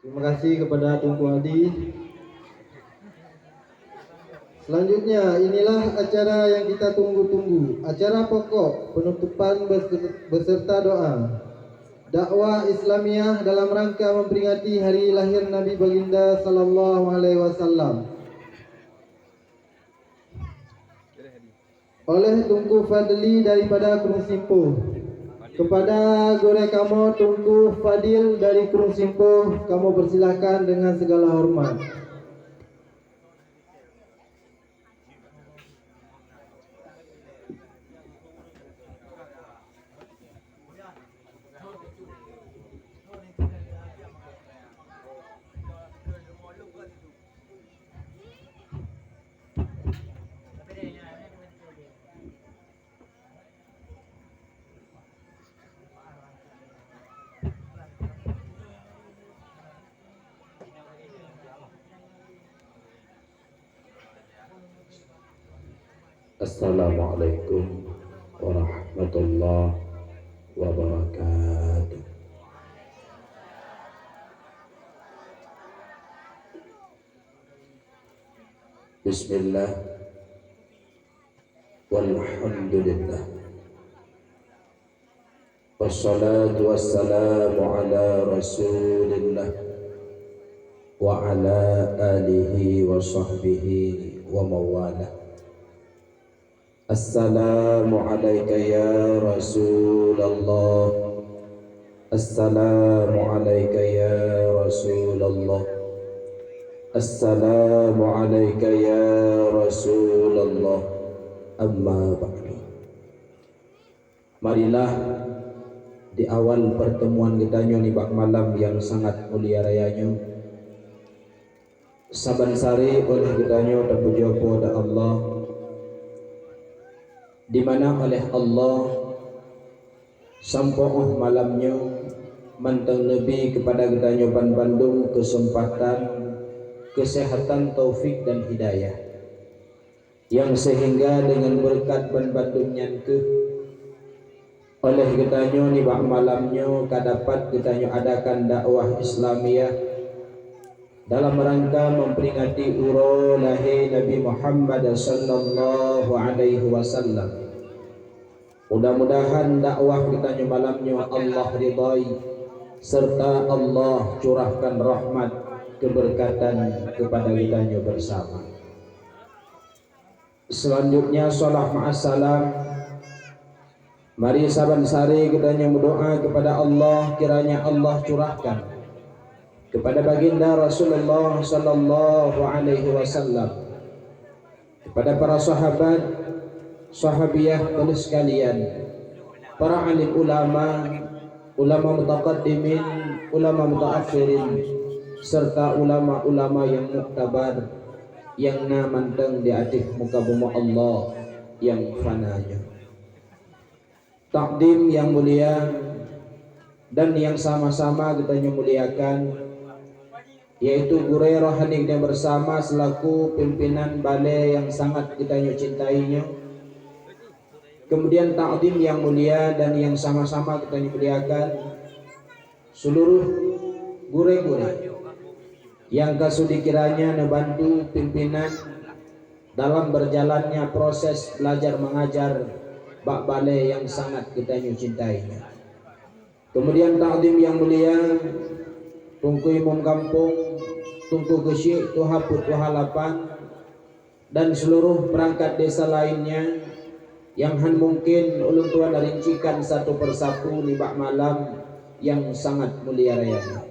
Terima kasih kepada Tunku Adi. Selanjutnya, inilah acara yang kita tunggu-tunggu. Acara pokok penutupan beserta doa. Dakwah Islamiyah dalam rangka memperingati hari lahir Nabi Baginda Sallallahu Alaihi Wasallam. Oleh Tunku Fadli daripada Kurung Simpuh. Kepada Gore Kamo Tunku Fadil dari Kurung Simpuh, kamu persilahkan dengan segala hormat. Assalamualaikum warahmatullahi wabarakatuh. Bismillah walhamdulillah wassalatu wassalamu ala rasulillah wa ala alihi wa sahbihi wa mawalah. Assalamu alayka ya Rasulullah. Assalamu alayka ya Rasulullah. Assalamu alayka ya Rasulullah. Amma ba'du. Marilah di awal pertemuan kita ni bak malam yang sangat mulia rayanya, saban sari oleh kita terpuji pada Allah, di mana oleh Allah sampai malamnya mantang Nabi kepada kita nyoban Bandung kesempatan, kesehatan, taufik dan hidayah, yang sehingga dengan berkat Bandung ke oleh kita ni bak malamnya kadapat kita adakan dakwah Islamiyah dalam rangka memperingati uro lahir Nabi Muhammad sallallahu alaihi wasallam. Mudah-mudahan dakwah kita malamnya Allah ridai serta Allah curahkan rahmat keberkatan kepada kita bersama. Selanjutnya salam ma'assalam. Mari saban sari kita berdoa kepada Allah, kiranya Allah curahkan kepada baginda Rasulullah sallallahu alaihi wasallam, kepada para sahabat, sahabiyah sekalian, para alim ulama, ulama mutaqaddimin, ulama mutaakhirin, serta ulama-ulama yang muktabar yang namanteng di atas muka bumi Allah yang fananya. Takdim yang mulia dan yang sama-sama kita muliakan, yaitu Guru Rohani yang bersama selaku pimpinan balai yang sangat kita cintainya. Kemudian takdim yang mulia dan yang sama-sama kita muliakan seluruh guru-guru yang kasudi kiranya membantu pimpinan dalam berjalannya proses belajar mengajar bak balai yang sangat kita cintainya. Kemudian takdim yang mulia Tungku Imam Kampung, Tungku Gesyik, Tuha Put, Tuha Lapan, dan seluruh perangkat desa lainnya yang mungkin ulun tua rincikan satu persatu di bak malam yang sangat mulia rayanya.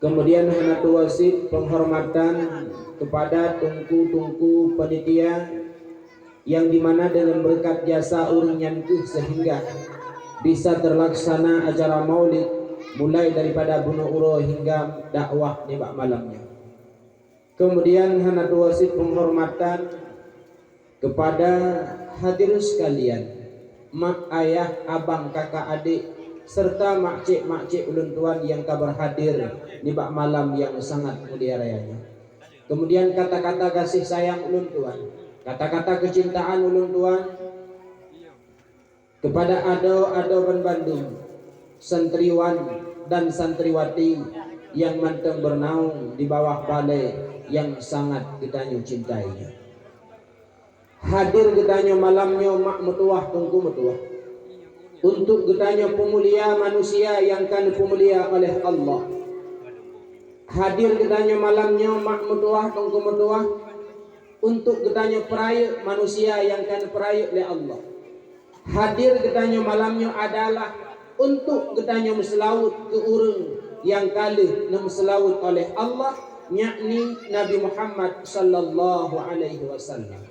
Kemudian hanatu wasit penghormatan kepada tungku-tungku panitia yang dimana dengan berkat jasa urinyanku sehingga bisa terlaksana acara maulid mulai daripada bunuh uro hingga dakwah di bak malamnya. Kemudian hanatu wasit penghormatan kepada hadirin sekalian, mak ayah, abang, kakak, adik, serta makcik ulun tuan yang kabar hadir di bak malam yang sangat mulia rayanya. Kemudian kata-kata kasih sayang ulun tuan, kata-kata kecintaan ulun tuan kepada ado-ado Bandung, santriwan dan santriwati yang manteng bernaung di bawah balai yang sangat kita cintai. Hadir kita malamnya mak mutuah tunggu mutuah untuk kita pemulia manusia yang kan pemulia oleh Allah. Hadir kita malamnya mak mutuah tunggu mutuah untuk kita peraya manusia yang kan peraya oleh Allah. Hadir kita malamnya adalah untuk kita meselawut ke orang yang kali meselawut oleh Allah, yakni Nabi Muhammad sallallahu alaihi wasallam.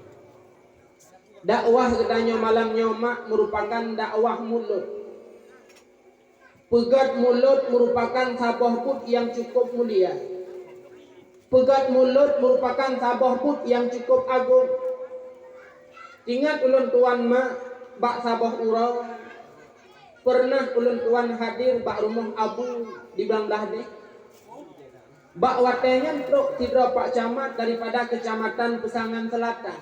Dakwah kita malamnya mak merupakan dakwah mulut. Pegat mulut merupakan sabah put yang cukup mulia. Pegat mulut merupakan sabah put yang cukup agung. Ingat ulun tuan mak bak sabah urau. Pernah ulun tuan hadir bak rumah abu di Banglah deh. Bak watenya truk tidra Pak Camat daripada Kecamatan Pesangan Selatan.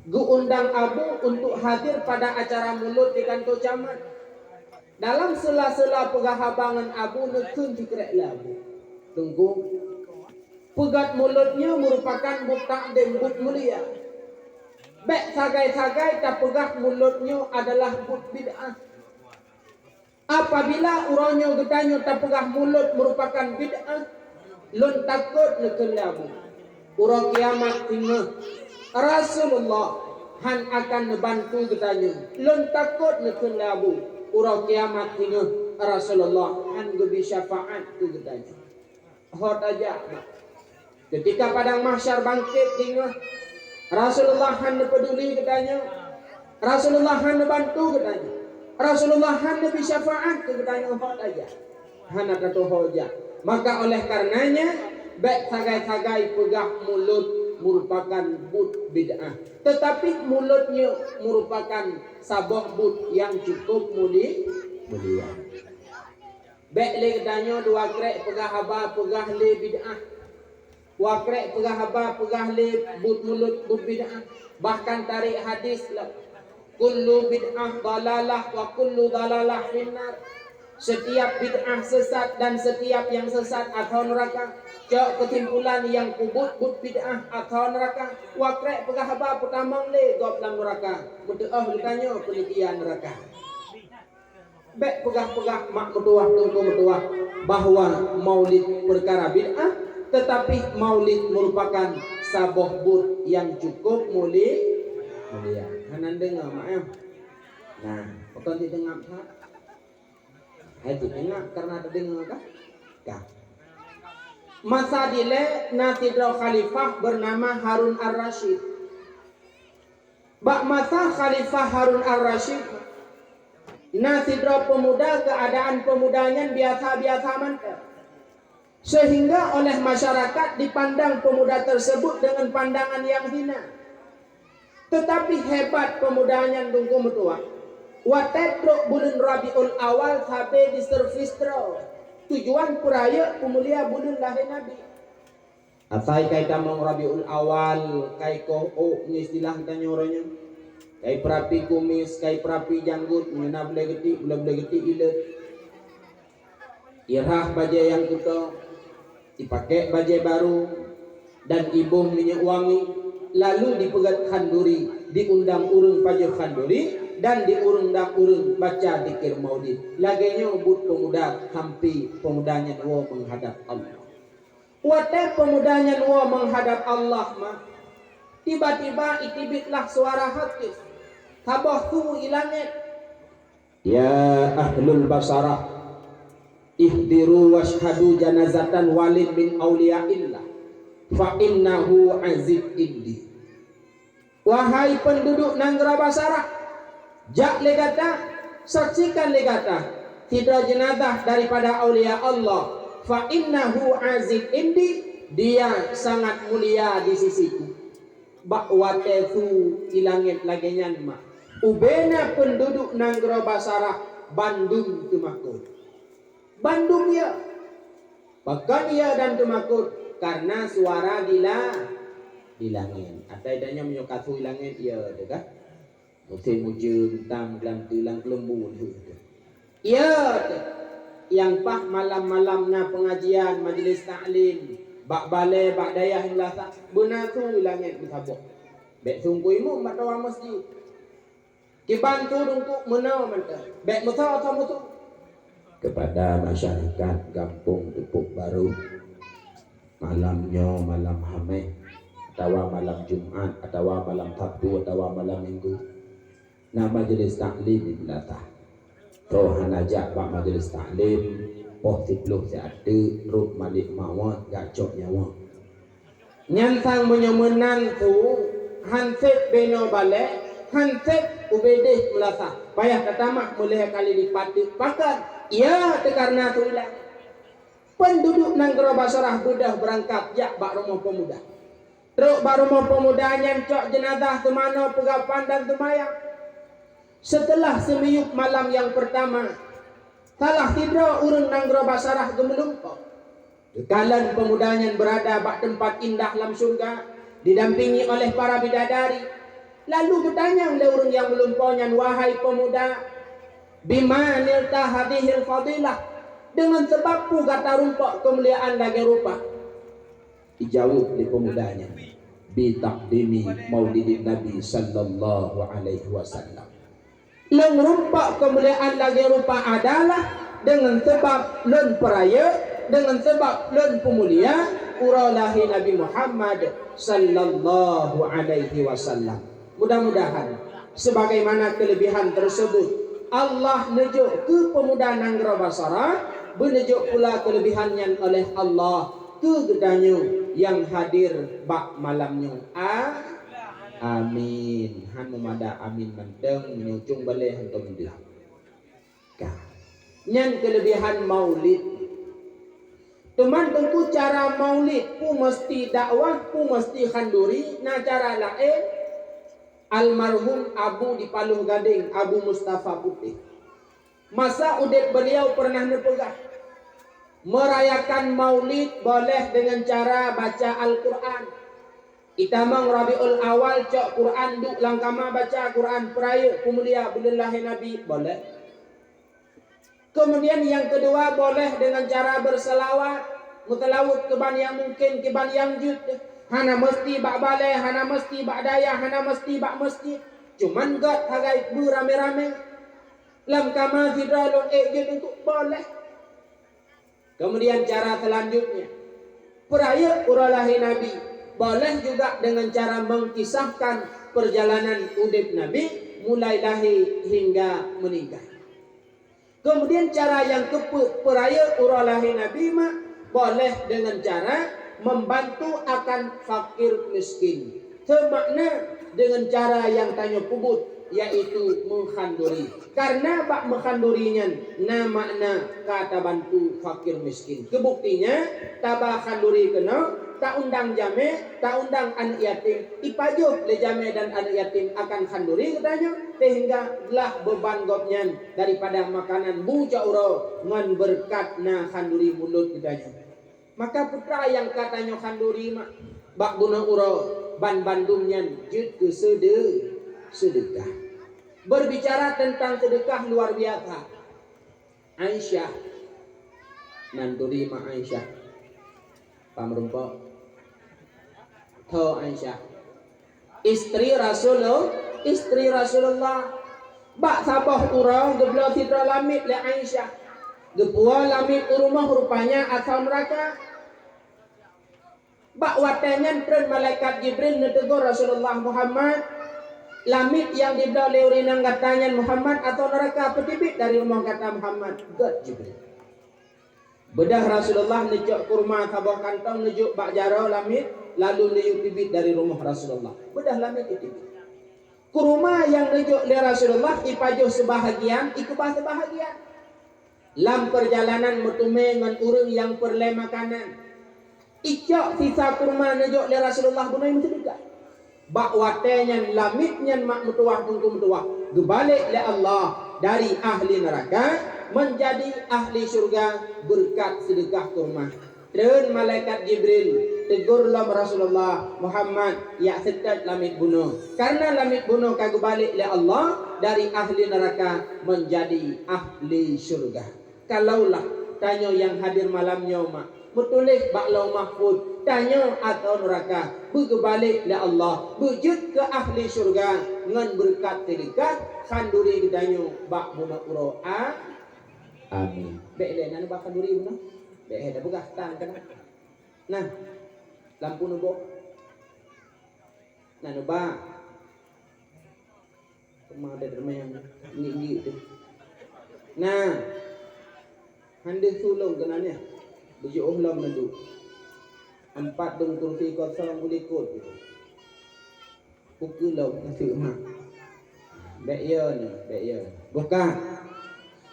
Undang abu untuk hadir pada acara mulut di kantor camat. Dalam sela-sela pegahabangan abu nekun dikerek labu. Tunggu. Pegat mulutnya merupakan butak dan but mulia. Bek sagai-sagai tak pegah mulutnya adalah but bid'ah. Apabila urangnya getanya tak pegah mulut merupakan bid'ah, lun takut nekun labu. Urang kiamat tinggal Rasulullah han akan membantu getanya. Lun takut nekun labu. Urang kiamat tinggal Rasulullah han gebi syafaat tu getanya. Hot aja. Ketika padang mahsyar bangkit tinggal Rasulullah han peduli getanya. Rasulullah han membantu getanya. Rasulullah han lebih syafaat ke getanya hot aja. Han kata hoja. Maka oleh karenanya baik sagai-sagai pegah mulut merupakan but bid'ah. Tetapi mulutnya merupakan sabah but yang cukup mulia. Baik le getanya dua krek pegah haba pegah le bid'ah. Wakrek pegah haba pegah le but mulut but bid'ah. Bahkan tarik hadis lah. Kullu bid'ah dalalah wa kullu dalalah finnar. Setiap bid'ah sesat dan setiap yang sesat atau neraka. Cak kesimpulan yang kubut but bid'ah atau neraka. Wakrek pegah haba pertama le gop dalam neraka. Berdoa bertanya penelitian neraka. Bek pegah-pegah mak metuah tunggu metuah bahwa maulid perkara bid'ah, tetapi maulid merupakan sabah but yang cukup mulia. Hanan dengar mak ya. Nah, bukan didengar tak? Hai didengar karena terdengar kah? Kah. Masa dile Nasidra Khalifah bernama Harun Ar-Rasyid. Bak masa Khalifah Harun Ar-Rasyid, Nasidra pemuda keadaan pemudanya biasa-biasa mantap. Sehingga oleh masyarakat dipandang pemuda tersebut dengan pandangan yang hina. Tetapi hebat pemudanya tunggu metua. Watetruk bulan Rabiul Awal sampai di servis tro. Tujuan peraya pemulia bulan lahir Nabi. Asai kai tamang Rabiul Awal kai ko istilah tanya orangnya. Kai perapi kumis, kai perapi janggut, mena boleh geti ilet. Irah bajai yang kuto, dipakai bajai baru dan ibu minyak wangi. Lalu dipegat khanduri, diundang urung pajak khanduri dan diundang urung baca dikir maulid. Laganya but pemuda hampi pemudanya dua menghadap Allah. Wate pemudanya dua menghadap Allah mah. Tiba-tiba itibitlah suara hatif. Tabah tu ilangit. Ya ahlul basarah, ihdiru washhadu janazatan walid min awliyaillah. Fa innahu azib indi. Wahai penduduk Nanggara Basarah, jak legata, saksikan legata, tidak jenazah daripada aulia Allah. Fa innahu azib indi, dia sangat mulia di sisiku. Bakwatefu ilangit lagenyan ma. Ubena penduduk Nanggara Basarah, Bandung tumakut. Bandung ya, bahkan ia dan tumakut. Karena suara di langit. Ada idanya menyokatu langit ya, dekat. Musim hujan, tang, lam, tulang, lembu. Ya, yang pak malam-malam na pengajian majlis taklim bak balai bak dayah hingga tak benar tu langit bertabuk bek sungkuimu matawa masjid kibantu untuk menau mantap bek mutau atau mutu kepada masyarakat kampung Tupuk Baru malamnya malam Hamid atau malam Jumat atau malam Sabtu atau malam Minggu na majlis taklim di belakang toh hanajak bak majlis taklim poh tipluh seada ruk malik mawat gacok nyawa nyantang menyemenan tu hansip beno balik hansip ubedih melasa payah katamak mulai kali dipatik pakar ia karena tu ilah penduduk Nanggro Basarah budah berangkat jak bak rumah pemuda ruk bak rumah pemuda nyancok jenazah temano pegapan dan temayang. Setelah semiyuk malam yang pertama, salah tidur urang Nanggro Basarah gemelumpok. Kekalan pemudanya berada bak tempat indah dalam surga, didampingi oleh para bidadari. Lalu bertanya oleh urang yang melumpohnya, wahai pemuda, bima nilta hadihil fadilah, dengan sebabku kata rumpok kemuliaan lagi rupa. Dijawab oleh pemudanya, bitakdimi maulidin Nabi sallallahu alaihi wasallam. Leng rumpak kemuliaan lagi rupa adalah dengan sebab len peraya, dengan sebab len pemulia uralahi Nabi Muhammad sallallahu alaihi wasallam. Mudah-mudahan sebagaimana kelebihan tersebut Allah nejuk ke pemuda Nanggro Basarah, benejuk pula kelebihannya oleh Allah ke gedanya yang hadir bak malamnya. Amin. Han memada amin mendeng menyucung balai hantu mendilah. Nyan kelebihan maulid. Teman tentu cara maulid pu mesti dakwah, pu mesti khanduri. Nah cara lain almarhum Abu di Paluh Gading, Abu Mustafa Putih. Masa udip beliau pernah nepegah merayakan maulid boleh dengan cara baca Al-Quran. Itamang Rabiul Awal cok Quran duk langkama baca Quran peraya pemulia billahi Nabi boleh. Kemudian yang kedua boleh dengan cara berselawat mutalawut keban yang mungkin keban yang jud. Hana mesti bak balai, hana mesti bak daya, hana mesti bak masjid. Cuman gat hagai berame-rame. Langkama zidalun jud untuk boleh. Kemudian cara selanjutnya peraya uralahi Nabi. Boleh juga dengan cara mengkisahkan perjalanan udip Nabi mulai lahir hingga meninggal. Kemudian cara yang peraya uralahi Nabi mak boleh dengan cara membantu akan fakir miskin. Semakna dengan cara yang tanya pubut yaitu menghanduri. Karena bak menghandurinya na makna kata bantu fakir miskin. Kebuktinya tabah khanduri kena tak undang jame, tak undang anak yatim. Ipajuh le jame dan anak yatim akan khanduri katanya. Sehingga lah beban gopnya daripada makanan buca uro ngan berkat na khanduri mulut katanya. Maka putra yang katanya khanduri mak bak guna uro ban bandumnya jut ke sedekah. Berbicara tentang sedekah luar biasa. Aisyah nanduri mak Aisyah pamrumpok Tho Aisyah istri Rasulullah bak sabah urang geblo sidra lamit le Aisyah gepua lamit rumah rupanya asal neraka bak watenya tren malaikat Jibril netegur Rasulullah Muhammad lamit yang dibela oleh urinang katanya Muhammad atau neraka petibit dari rumah kata Muhammad God Jibril. Bedah Rasulullah nejuk kurma sabah kantong nejuk bak jaro lamit lalu nejuk tibit dari rumah Rasulullah. Bedah lamit tibit. Kurma yang nejuk oleh Rasulullah ipajuh sebahagian ikubah sebahagian. Lam perjalanan metume ngan urang yang perle makanan. Icok sisa kurma nejuk oleh Rasulullah bunai mensedekah. Bak watenya lamitnya mak mutuah tunggu mutuah gebalik le Allah dari ahli neraka menjadi ahli surga berkat sedekah kurma. Dan malaikat Jibril tegurlah Rasulullah Muhammad ya setat lamit bunuh karena lamit bunuh kagu balik le Allah dari ahli neraka menjadi ahli surga. Kalaulah Tanya yang hadir malamnya mak. Metulis baklau mahfud. Tanya atau neraka. Berkebalik le Allah. Berjud ke ahli syurga. Ngan berkat terikat. Khanduri gedanya. Bak buna uro. Amin. Bek le nana bak khanduri buna. Bek dah begah. Tahan kena. Nah. Lampu nubok. Nah nubak. Kemana ada yang ngik-ngik tu. Nah. Handis sulung kenanya. Bujuk uhlam nadu. 4 dong kursi kosong boleh ikut gitu. Pukul lau nasi emak. Bek ya ni, bek ya. Bukan.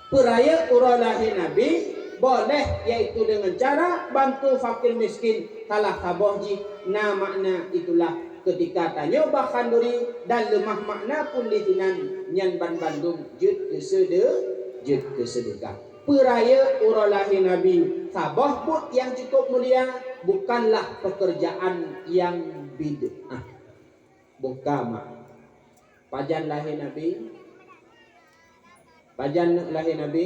Peraya uralahi Nabi boleh iaitu dengan cara bantu fakir miskin kalah kabohji. Nah makna itulah ketika tanya bahkan duri dan lemah makna pun litinan nyan Bandung jud kesedekah. Peraya uralahi Nabi sabah but yang cukup mulia bukanlah pekerjaan yang bid'ah. Bukan mak. Pajan lahir Nabi. Pajan lahir Nabi.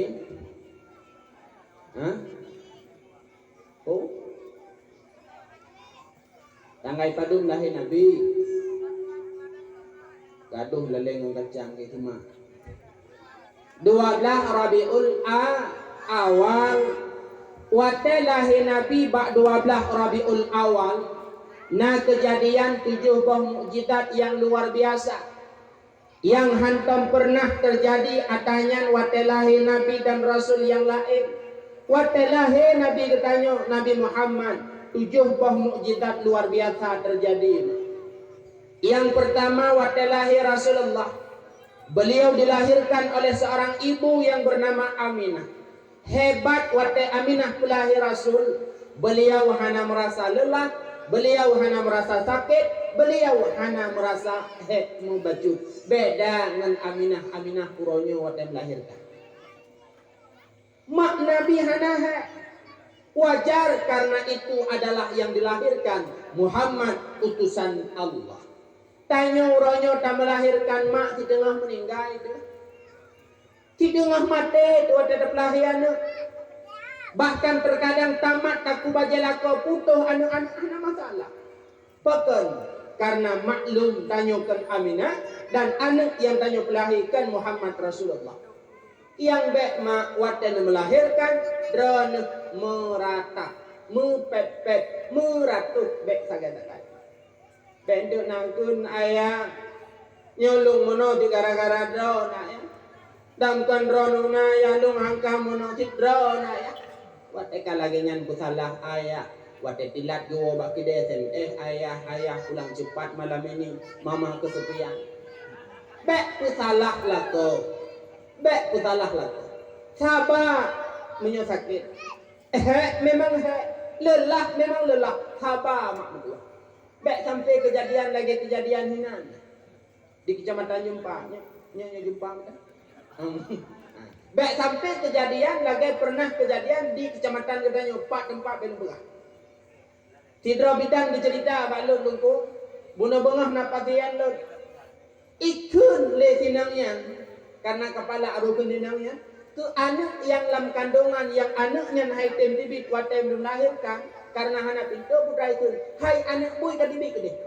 Oh. Tanggai padum lahir Nabi. Gaduh leleng kacang gitu mak. 12 Rabiul Awal wate lahir Nabi bak 12 Rabiul Awal. Nah kejadian 7 buah mukjizat yang luar biasa yang hantam pernah terjadi atanya wate lahir Nabi dan Rasul yang lain. Wate lahir Nabi katanya Nabi Muhammad 7 buah mukjizat luar biasa terjadi. Yang pertama wate lahir Rasulullah. Beliau dilahirkan oleh seorang ibu yang bernama Aminah. Hebat wate Aminah pelahir Rasul. Beliau hana merasa lelah, beliau hana merasa sakit, beliau hana merasa membaju. Beda dengan Aminah. Aminah kuronyo wate melahirkan. Mak Nabi hana wajar karena itu adalah yang dilahirkan Muhammad utusan Allah. Tanya uronyo tak melahirkan mak di tengah meninggal itu. Di tengah mati itu ada pelarian. Bahkan terkadang tamat tak baca lako putuh anak-anak ada masalah. Pekan karena maklum tanyakan Aminah dan anak yang tanya pelahirkan Muhammad Rasulullah. Yang bek mak watan melahirkan dan merata, mepepet, meratuk bek sagadakan. Pendek nangkun ayah nyolong mono di gara-gara drone ayah. Damkan drone na ya lung angka mono di drone ayah. Wate lagi nyan kusalah ayah. Wate tilat go baki desen. Ayah pulang cepat malam ini. Mama kesepian. Bek kusalah lah ko. Bek kusalah lah ko. Sabar menyosakit. Memang lelah memang lelah. Sabar mak berdua. Bek sampai kejadian lagi kejadian hinan di kecamatan Jumpa nya Jumpa kan. Bek sampai kejadian lagi pernah kejadian di kecamatan Gedanyo 4 tempat belu begah. Tidro bidang dicerita balut lungku bunuh bengah napatian lut. Ikun le sinangnya karena kepala arukun dinangnya ke anak yang dalam kandungan yang anaknya hai tem bibit watem belum lahirkan. Karena hana pintu putra itu, hai anak boy kadibik deh.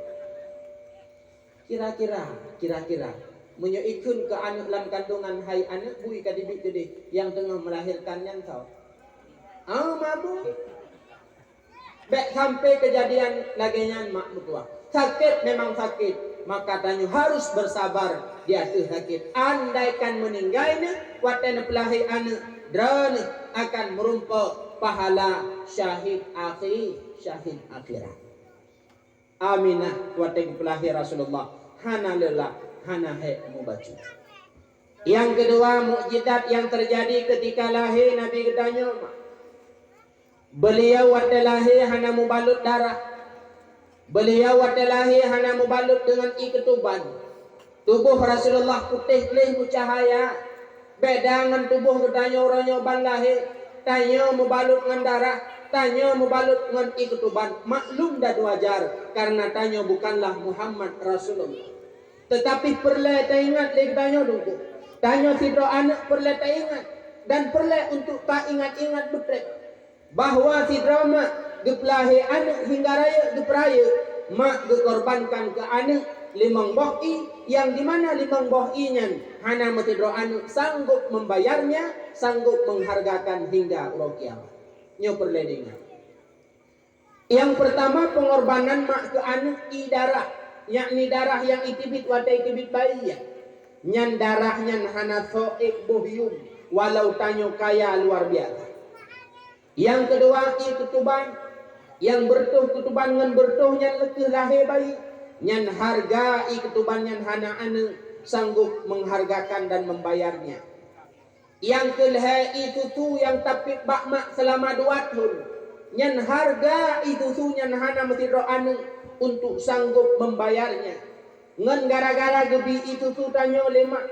Kira-kira menyoikun ke anak dalam kandungan hai anak boy kadibik deh yang tengah melahirkannya tau. Mabuk. Bek sampai kejadian laginya mak mutua. Sakit memang sakit, maka tanya harus bersabar di atas sakit. Andaikan meninggalnya, watan pelahir anak dan akan merumpuk pahala syahid akhirat. Aminah wate pelahir Rasulullah hana lelah hana membaca. Yang kedua mukjizat yang terjadi ketika lahir Nabi gedanya beliau wate lahir hana membalut darah. Beliau wate lahir hana membalut dengan ketuban. Tubuh Rasulullah putih leh bercahaya. Beda dengan tubuh gedanya orangnya ban lahir. Tanya membalut dengan darah, tanya membalut dengan ketuban. Maklum dan wajar karena tanya bukanlah Muhammad Rasulullah. Tetapi perlu tak ingat lagi tanya dulu. Tanya sidro anak perlu tak ingat. dan perlu untuk tak ingat-ingat betul bahwa si drama gepelahi anak hingga raya geperaya mak gekorbankan ke anak limang bohi yang dimana limang bohinya hana metidro anak sanggup membayarnya, sanggup menghargakan hingga urang kiamat. Nyo perlu diingat. Yang pertama pengorbanan mak ke anak i darah, yakni darah yang itibit wadai itibit bayi ya. Nyan darah nyan hana soek bohyum walau tanyo kaya luar biasa. Yang kedua i ketuban yang bertuh ketuban ngan bertuh nyan lekeh lahir bayi. Nyan harga i ketuban nyan hana ane sanggup menghargakan dan membayarnya. Yang kelihai i susu yang tapik bakmak selama 2 tahun. Nyan harga i susu nyan hana metidro ane untuk sanggup membayarnya. Ngan gara-gara gebi i susu tanyo lemak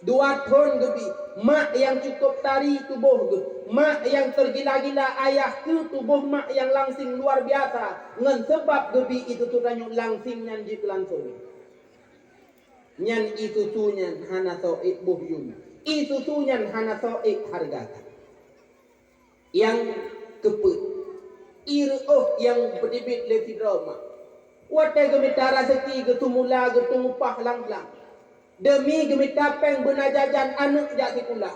2 tahun gebi mak yang cukup tari tubuh ge. Mak yang tergila-gila ayah ke tubuh mak yang langsing luar biasa. Ngan sebab gebi itu tutanyo langsing nyan jik langsung. Nyan itu sunyan hana soik buhyum. Itu sunyan hana soik hargakan. Yang keput. Iruh yang berdibit lefi drama. Watai gemita rezeki getumula getungupah lang-lang. Demi gemita peng benajajan anak jak sikulah.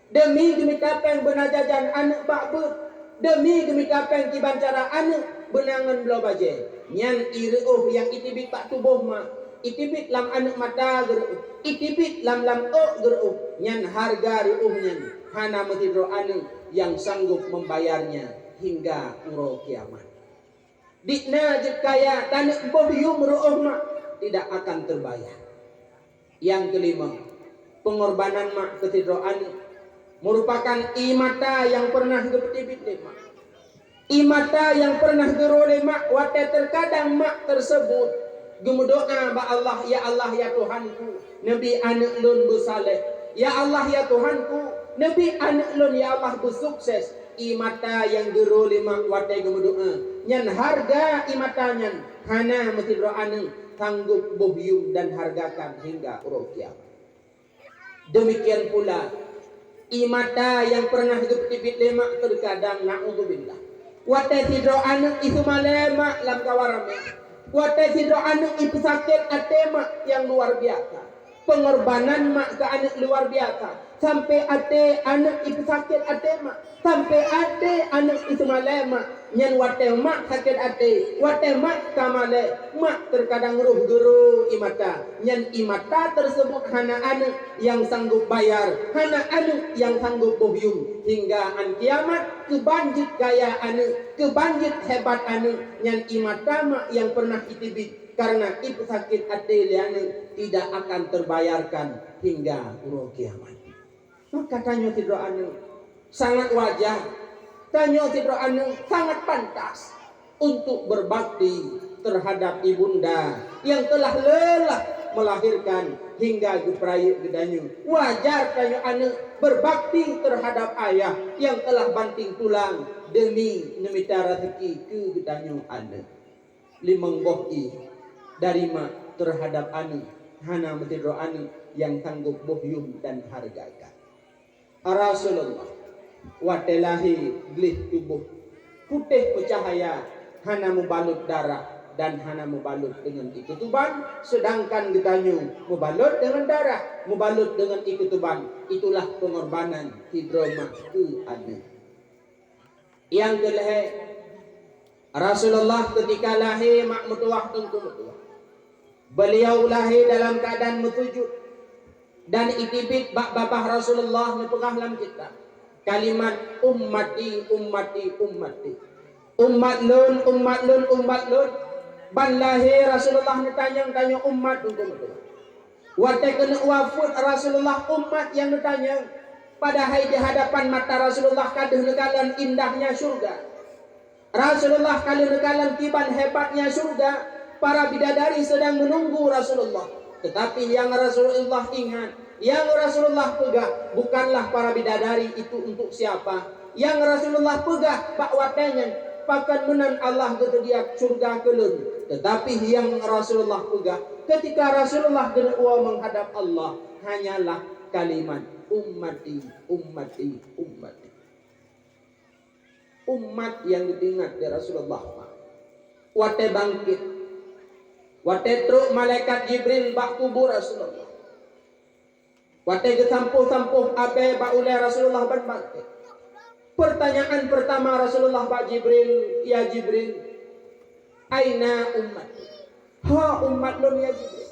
Demi gemita peng benajajan anak bakbut. Demi gemita peng kibancara anak benangan belau baje. Nyan iruh yang itibit tak tubuh mak. Itibit lam anak mata geruh. Itibit lam geruh. Nyan harga ruhnya hana metidro anak yang sanggup membayarnya hingga urang kiamat. Dikna jekaya tanah bohyum ruh mak tidak akan terbayar. Yang kelima, pengorbanan mak ketidro anak merupakan imata yang pernah gepetibit mak. Imata yang pernah gerole mak wate terkadang mak tersebut gemudoa ba Allah ya Tuhanku nabi anak lun busaleh. Ya Allah ya Tuhanku nabi anak lun ya Allah bersukses. Imata yang gerole mak wate gemudoa. Nyan harga imatanya hana metidro anak sanggup bohyum dan hargakan hingga urang kiamat. Demikian pula imata yang pernah gepetibit lemak terkadang na'udzubillah. Wate tidro anak itu malemak lam kawarame. Wate tidro anak itu sakit atemak yang luar biasa. Pengorbanan mak ke anak luar biasa. Sampai ate anak itu sakit atemak. Sampai ate anak itu malemak. Nyan wate mak sakit ate. Wate mak kamale. Mak terkadang ruh guru imata. Nyan imata tersebut hana anak yang sanggup bayar. Hana anak yang sanggup bohyum. Hingga an kiamat kebanjit gaya anak. Kebanjit hebat anak. Nyan imata mak yang pernah itibit. Karena itu sakit hati liane tidak akan terbayarkan hingga urang kiamat. Maka tanyo tidro anu sangat wajar. Tanyo tidro anu sangat pantas untuk berbakti terhadap ibunda yang telah lelah melahirkan hingga geprayu gedanyo. Wajar tanyo anu berbakti terhadap ayah yang telah banting tulang demi nemita rezeki ke gedanyo anu. Limang bohi dari mak terhadap anu hana metidro anu yang sanggup bohyum dan hargakan. Rasulullah watelahi glih tubuh putih bercahaya hana membalut darah dan hana membalut dengan ikutuban, sedangkan getanyo membalut dengan darah, membalut dengan ikutuban. Itulah pengorbanan hidroma ke anu. Yang kelih Rasulullah ketika lahir mak mutuah tengku mutuah. Beliau lahir dalam keadaan metujuk dan itibit bak babah Rasulullah nepegah dalam kitab kalimat ummati ummati ummati umat lun ban lahir Rasulullah ditanya umat untuk wate kena wafud Rasulullah umat yang ditanya padahal di hadapan mata Rasulullah kadah nekalan indahnya surga. Rasulullah kali nekalan tiban hebatnya surga. Para bidadari sedang menunggu Rasulullah. Tetapi yang Rasulullah ingat, yang Rasulullah pegang bukanlah para bidadari itu untuk siapa. Yang Rasulullah pegang pak watenya pakan menan Allah ketedia surga kelun. Tetapi yang Rasulullah pegang ketika Rasulullah genua menghadap Allah hanyalah kalimat ummati, ummati, ummati. Umat yang diingat dari Rasulullah. Wate bangkit. Wate truk malaikat Jibril bak kubur Rasulullah. Wate gesampuh-sampuh abe bak ulai Rasulullah bangkit. Pertanyaan pertama Rasulullah bak Jibril, ya Jibril, aina umat? Ha umat lon ya Jibril.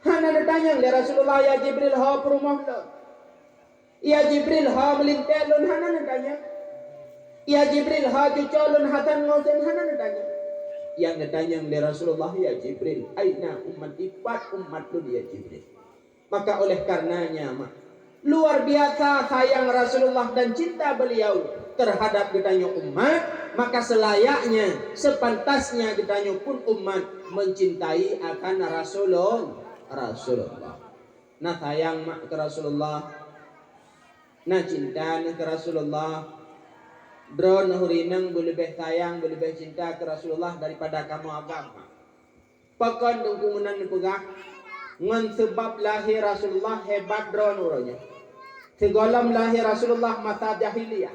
Hana ditanya dari Rasulullah, ya Jibril, ha perumah lon. Ya Jibril, ha melintai lon, hana ditanya. Ya Jibril, ha cucolun hatan ngausen, hana ditanya. Yang ditanya dari Rasulullah, ya Jibril, aina umat ipat umat lon ya Jibril. Maka oleh karenanya, luar biasa sayang Rasulullah dan cinta beliau terhadap ditanya umat, maka selayaknya, sepantasnya ditanya pun umat mencintai akan Rasulullah. Nah sayang mak ke Rasulullah, nah cinta ke Rasulullah. Drone hurinang lebih sayang, lebih cinta ke Rasulullah daripada kamu agama. Pakon dungkungan pegah ngan sebab lahir Rasulullah hebat drone uronya. Segolam lahir Rasulullah masa jahiliyah.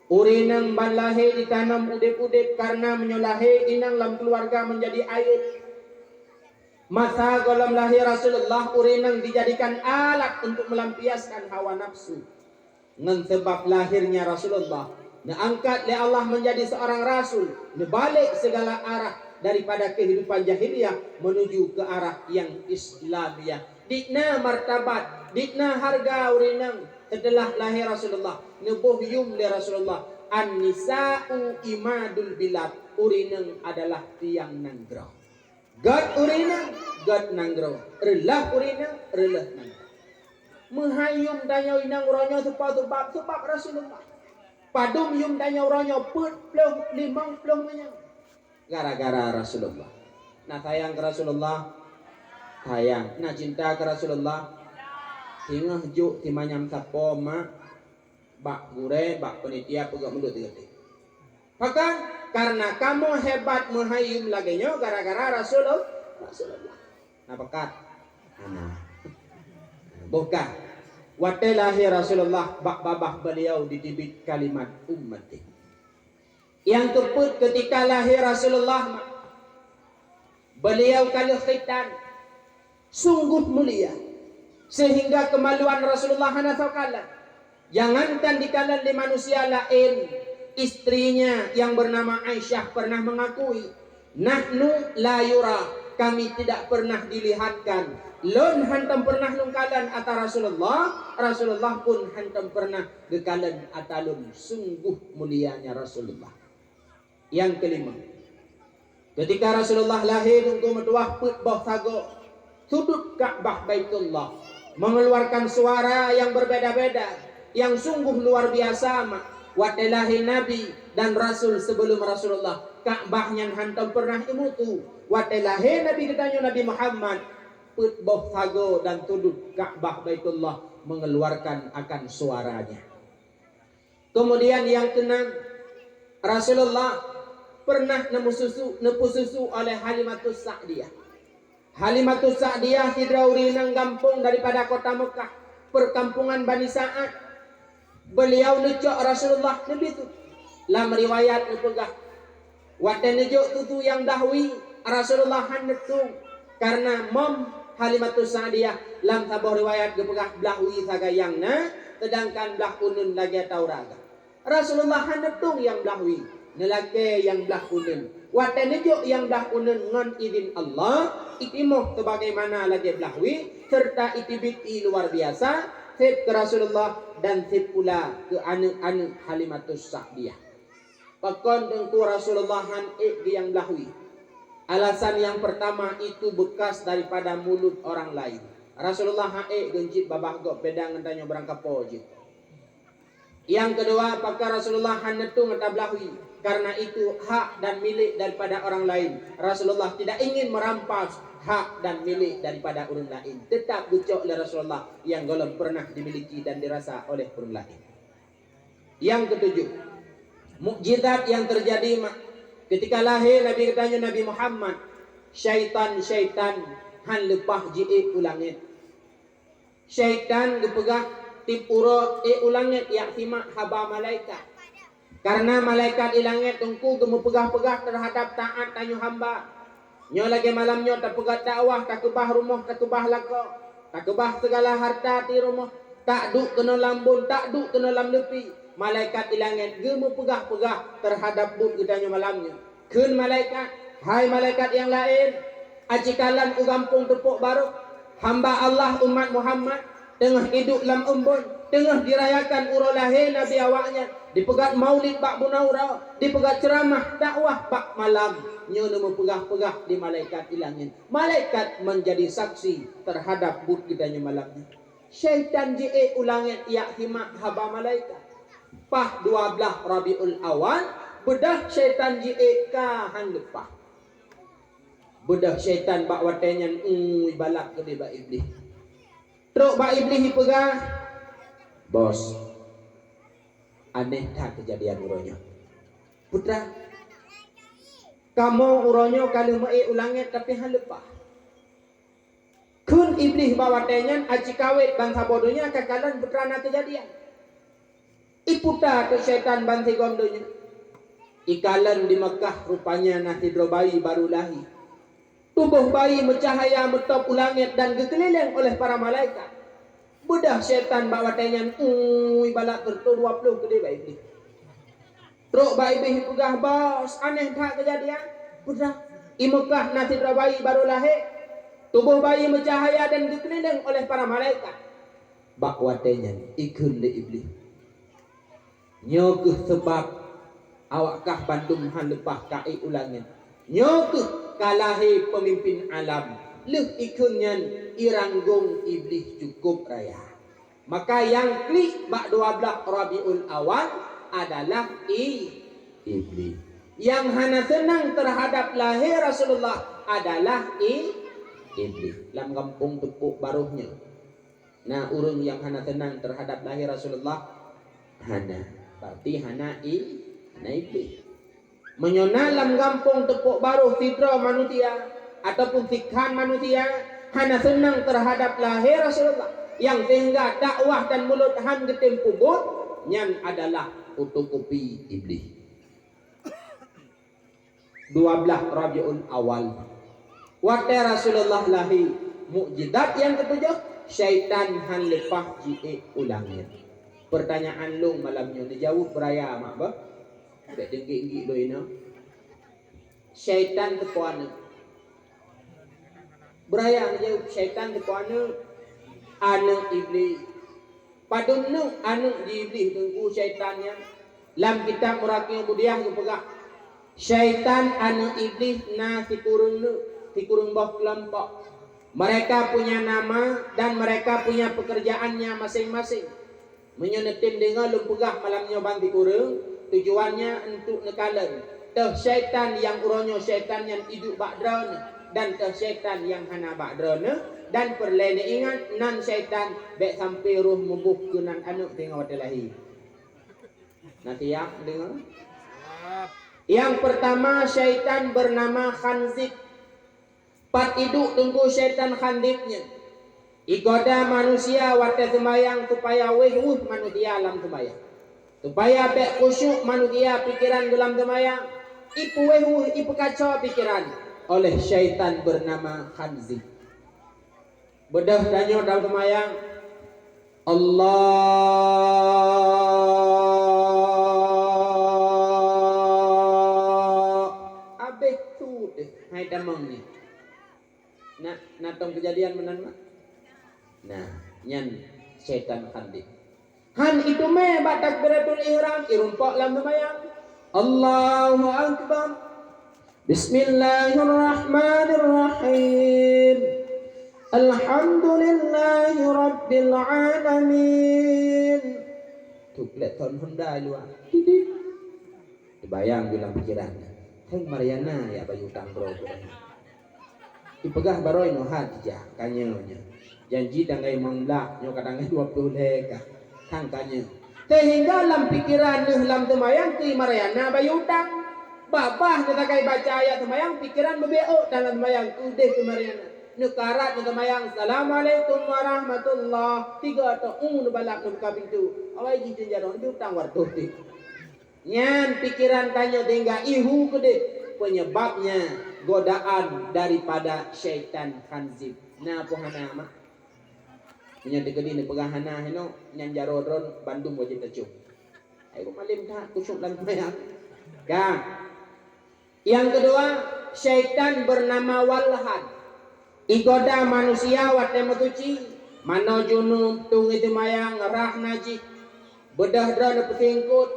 Urinang ban lahir ditanam udip-udip karena menyolahi inang dalam keluarga menjadi air. Masa golam lahir Rasulullah urinang dijadikan alat untuk melampiaskan hawa nafsu. Ngan sebab lahirnya Rasulullah, diangkat oleh Allah menjadi seorang rasul, dibalik segala arah daripada kehidupan jahiliyah menuju ke arah yang Islamiyah. Dikna martabat, dikna harga urinang setelah lahir Rasulullah, nubuh yum li Rasulullah. An-nisa'u imadul bilad, urinang adalah tiang nanggro. God urinang, God nanggro. Relah urinang, relah nanggro. Menghayum danyo inang uronyo sebab Rasulullah. Padum yum danyo uronyo put plong limang plong menyang. Gara-gara Rasulullah. Nah sayang ke Rasulullah, sayang. Nah cinta ke Rasulullah, hingga juk timanyam sapo mak bak gure bak penitia pegak mulut tiga-tiga. Bahkan karena kamu hebat menghayum laginya gara-gara Rasulullah. Nah pekat. Bukan. Wate lahir Rasulullah bak babah beliau ditibit kalimat ummati. Yang keput ketika lahir Rasulullah, beliau kali khitan sungguh mulia sehingga kemaluan Rasulullah hana kalah. Jangankan di kalangan di manusia lain, istrinya yang bernama Aisyah pernah mengakui, nahnu la yura, kami tidak pernah dilihatkan. Lon hantam pernah nungkalan ata Rasulullah pun hantam pernah gekalan atalun. Sungguh mulianya Rasulullah. Yang kelima, ketika Rasulullah lahir untuk metuah put bawah sago sudut Ka'bah Baitullah, mengeluarkan suara yang berbeda-beda, yang sungguh luar biasa. Watelahir Nabi dan Rasul sebelum Rasulullah, Ka'bahnya hantam pernah imutu. Watelahir Nabi katanya Nabi Muhammad put bawah sago dan sudut Ka'bah Baitullah mengeluarkan akan suaranya. Kemudian yang keenam, Rasulullah pernah nepu susu oleh Halimatus Sa'diyah. Halimatus Sa'diyah tidrauri nang kampung daripada kota Mekah, perkampungan Bani Sa'ad. Beliau necok Rasulullah nabi tu. Lam riwayat nepegah. Wate nejuk tutu yang dahwi Rasulullah hanetung karena mom Halimatus Sa'diyah lam tabah riwayat gepegah belahwi sagayangna sedangkan belah unun lagi tauraga. Rasulullah hanetung yang belahwi, nelake yang belah unun. Wate nejuk yang belah unun ngan izin Allah, itimuh sebagaimana lagi belahwi serta itibiti luar biasa. Sip ke Rasulullah dan sip pula ke anak-anak Halimatus Sa'diyah. Pakon tengku Rasulullah yang belahwi. Alasan yang pertama itu bekas daripada mulut orang lain. Rasulullah gencit babah gok pedang tanya berangkat pojit. Yang kedua, pakar Rasulullah hanetung atau belahwi. Karena itu hak dan milik daripada orang lain. Rasulullah tidak ingin merampas hak dan milik daripada orang lain. Tetap bucok oleh Rasulullah yang golong pernah dimiliki dan dirasa oleh orang lain. Yang ketujuh, mukjizat yang terjadi ketika lahir Nabi katanya Nabi Muhammad, syaitan han lepah ji'ik ulangit. Syaitan gepegah tip uro ulangit yak simak haba malaikat. Karena malaikat ilangit tungku gemu pegah-pegah terhadap taat tanyu hamba. Nyo lagi malam nyo tak pegat dakwah, tak kebah rumah, tak kebah lako, tak kebah segala harta di rumah, tak duk kena lambun, tak duk kena lam lepi. Malaikat ilangit gemu pegah-pegah terhadap buk kita nyo malamnya. Kun malaikat, hai malaikat yang lain, ajikalan ugampung tepuk baru, hamba Allah umat Muhammad tengah hidup lam umbun, tengah dirayakan uro lahir Nabi awaknya, dipegat maulid bak bunaura, dipegat ceramah dakwah bak malam. Nyo nemu pegah-pegah di malaikat ilangin. Malaikat menjadi saksi terhadap bud kita nyo malamnya. Syaitan je ulangin ya himak haba malaikat. Pah 12 Rabiul Awal bedah syaitan je kahan lepah. Bedah syaitan bak watenyan balak ke bak iblis. Truk bak iblis dipegah. Bos, aneh tak kejadian uronya. Putra, kamu uronyo kalau mau ulangnya tapi hal lupa. Kun iblis bawa tenyan aci kawet bangsa bodohnya kekalan putrana kejadian. Iputa ke syaitan banti gondonya. Ikalan di Mekah rupanya nasi bayi baru lahir. Tubuh bayi mencahaya metop ulangit dan dikeliling oleh para malaikat. Bedah syaitan bawa tenyan balak tertu 20 gede baik iblis. Truk baik iblis pegah bos, aneh tak kejadian. Putra, Mekah nasi bayi baru lahir. Tubuh bayi mencahaya dan dikeliling oleh para malaikat. Bak watenyan ikun le iblis. Nyokuh sebab awakkah Bandung han lepah kai ulangin. Nyokuh kalahi pemimpin alam. Leh ikunyan iranggung iblis cukup raya. Maka yang klik bak 12 Rabiul Awal adalah iblis. Yang hana senang terhadap lahir Rasulullah adalah iblis. Lam kampung tepuk baruhnya. Nah urung yang hana senang terhadap lahir Rasulullah hana. Berarti hana iblis. Menyona lam kampung tepuk baruh fitra manusia ataupun fikhan manusia hana senang terhadap lahir Rasulullah. Yang sehingga dakwah dan mulut han getempu bud nyan adalah fotokopi iblis. 12 Rabiul Awal. Waktu Rasulullah lahir, mukjizat yang ketujuh, syaitan han lepah ji ulangnya. Pertanyaan long malamnya dijawab beraya mak ba? Bek dengki-dengki lo ini. Syaitan kepuana. Beraya dijawab syaitan kepuana anak iblis. Padum nu anak di iblis tunggu syaitannya. Lam kitab Muraqiyyah Budiah kepegah. Syaitan anak iblis na si kurung bawah kelompok. Mereka punya nama dan mereka punya pekerjaannya masing-masing. Menyonetim dengan lumpegah malamnya banti kurung. Tujuannya untuk nekalan. Teh syaitan yang uronyo syaitan yang hidup bakdrana. Dan teh syaitan yang hana bakdrana. Dan perlene ingat nan syaitan bek sampai roh membuh ke nan anak tengah wate lahir. Nanti ya dengar. Yang pertama syaitan bernama Khanzib. Pat iduk tunggu syaitan Khanzibnya. Igoda manusia wate sembayang supaya weh manusia alam sembayang. Supaya bek khusyuk manusia pikiran dalam sembayang. Ipu weh ipu kacau pikiran oleh syaitan bernama Khanzib. Bedah danyo dalam sembayang. Allah abeh tu hai damang ni. Nak tong kejadian menan mak. Nah, nyan syaitan Khanzib. Han itu me ba takbiratul ihram irumpak lam sembayang. Allahu akbar. Bismillahirrahmanirrahim. Alhamdulillahi Rabbil Alamin. Tuklet ton Honda luar. Dibayang bilang pikiran. Heng Mariana ya bayu tangkro. Dipegah baroy no hadijah kanyonya. Janji dangai mangla nyo kadang 20 leka. Kang kanyo. Sehingga dalam pikiran dalam temayang ti Mariana bayu tang. Babah kita kai baca ayat temayang pikiran bebeo dalam temayang udah ke Mariana. Nekarat nekamayang Assalamualaikum warahmatullah. Tiga atau balak buka pintu. Awai ji jenjaron tu tang warto ti. Nyan pikiran tanya tinggal ihu kede. Penyebabnya godaan daripada syaitan khanzib. Nah pohana mak. Nya dekedi ni pegahana heno nyan jarodron Bandung wajib tecuk. Ayo malim tak kusuk lan mayang. Kan. Yang kedua, syaitan bernama Walhan. Igoda manusia wate matuci mano junub tung itu mayang rah naji bedah drone pesingkut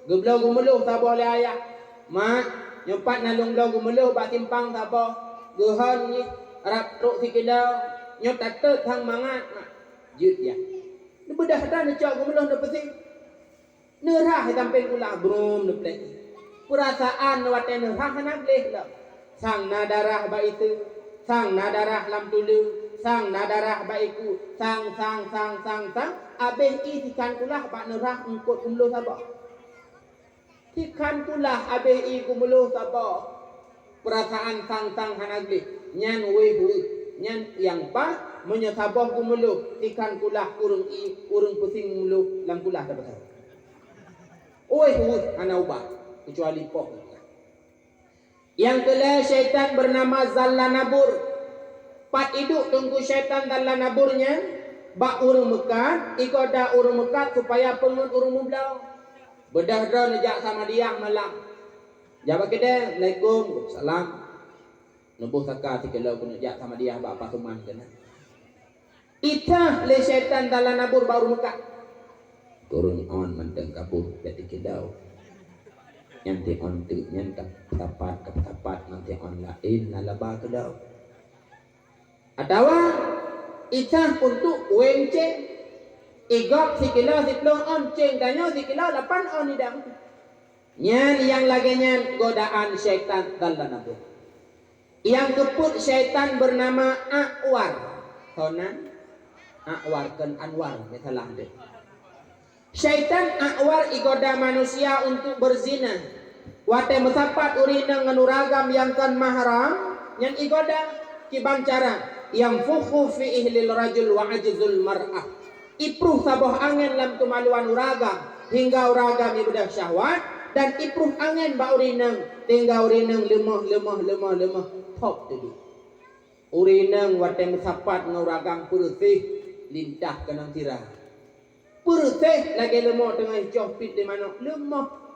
geblau gumuluh tak boleh ayah mak nyempat nalung blau gumuluh bak timpang tak boleh gehan ni rap truk sikidau nyot tatet hang mangat mak jut ya ni bedah drone cok gumuluh ne pesing nerah tampil ulah brum ne plek perasaan wate nerah nak leh dah sang nadarah ba itu sang nadarah lam tulu sang nadarah baiku sang abeh tikan kulah bak nerah engkut kumuluh sabah tikan kulah abeh kumuluh sabah perasaan sang hanagli nyan wehu nyan yang pa menyesabah kumuluh tikan kulah urung pusing muluh lam kulah tak besar wehu ana ubah kecuali pok. Yang kedua syaitan bernama Zallanabur. Pat iduk tunggu syaitan Zallanaburnya bak urung mekat, ikoda urung mekat supaya pengun urung mublau. Bedah drone nejak sama dia malam. Jawab kita, Assalamualaikum, salam. Nubuh saka tikelau kun nejak sama dia bak pasuman kena. Itah le syaitan Zallanabur baru mekat. Turun on menteng kabur jadi kedau. Nanti on tu nyantak tapat nanti on lain nalaba kedau. Atawa itah untuk wengceng igop sikilo on ceng danyo sikilo 8 on idang. Nyan yang lagi nyan godaan syaitan Zallanabur. Yang keput syaitan bernama A'war. Tonan A'war kan Anwar salah deh. Syaitan A'war igoda manusia untuk berzina. Wate mesapat urina nganuragam yang kan mahram yang igoda kibancara yang fukhu fi ihlil rajul wa ajzul mar'ah. Ipruh sabah angin lam kemaluan uragam hingga uragam ibadah syahwat dan ipruh angin ba urinang hingga urinang lemah top tadi. Urinang wate mesapat nguragam bersih lintah kenang tirah. Bersih lagi lemah dengan jopit di mana lemah.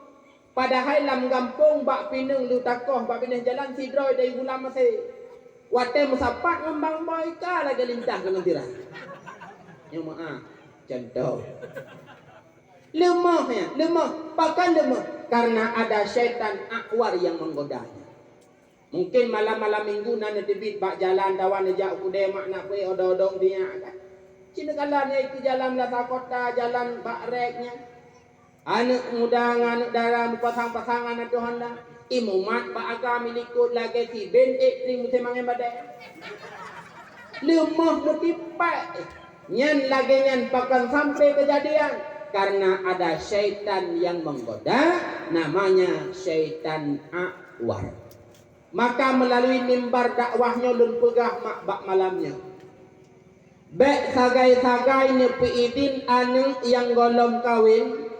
Padahal lam gampung bak pineng lu takoh bak pineng jalan sidroi dari bulan masih. Wate musapat ngembang baika lagi lintah dengan tirah. Yang maaf contoh. Lemah ya, lemah, pakan lemah karena ada syaitan A'war yang menggodanya. Mungkin malam-malam minggu nanti tibit bak jalan dawan nejak kude mak nak pe odong-odong dia kan. Cina kalan itu jalan Lasa Kota, jalan bak reknya. Anak muda anak darah pasang-pasangan itu Honda imumat ba agama likut lagi si ben ekring musim angin badai lemah mutipai nyan lagi nyan pakan sampai kejadian karena ada syaitan yang menggoda namanya syaitan A'war. Maka melalui mimbar dakwahnya lun pegah mak bak malamnya bek sagai-sagai nepi idin anu yang golong kawin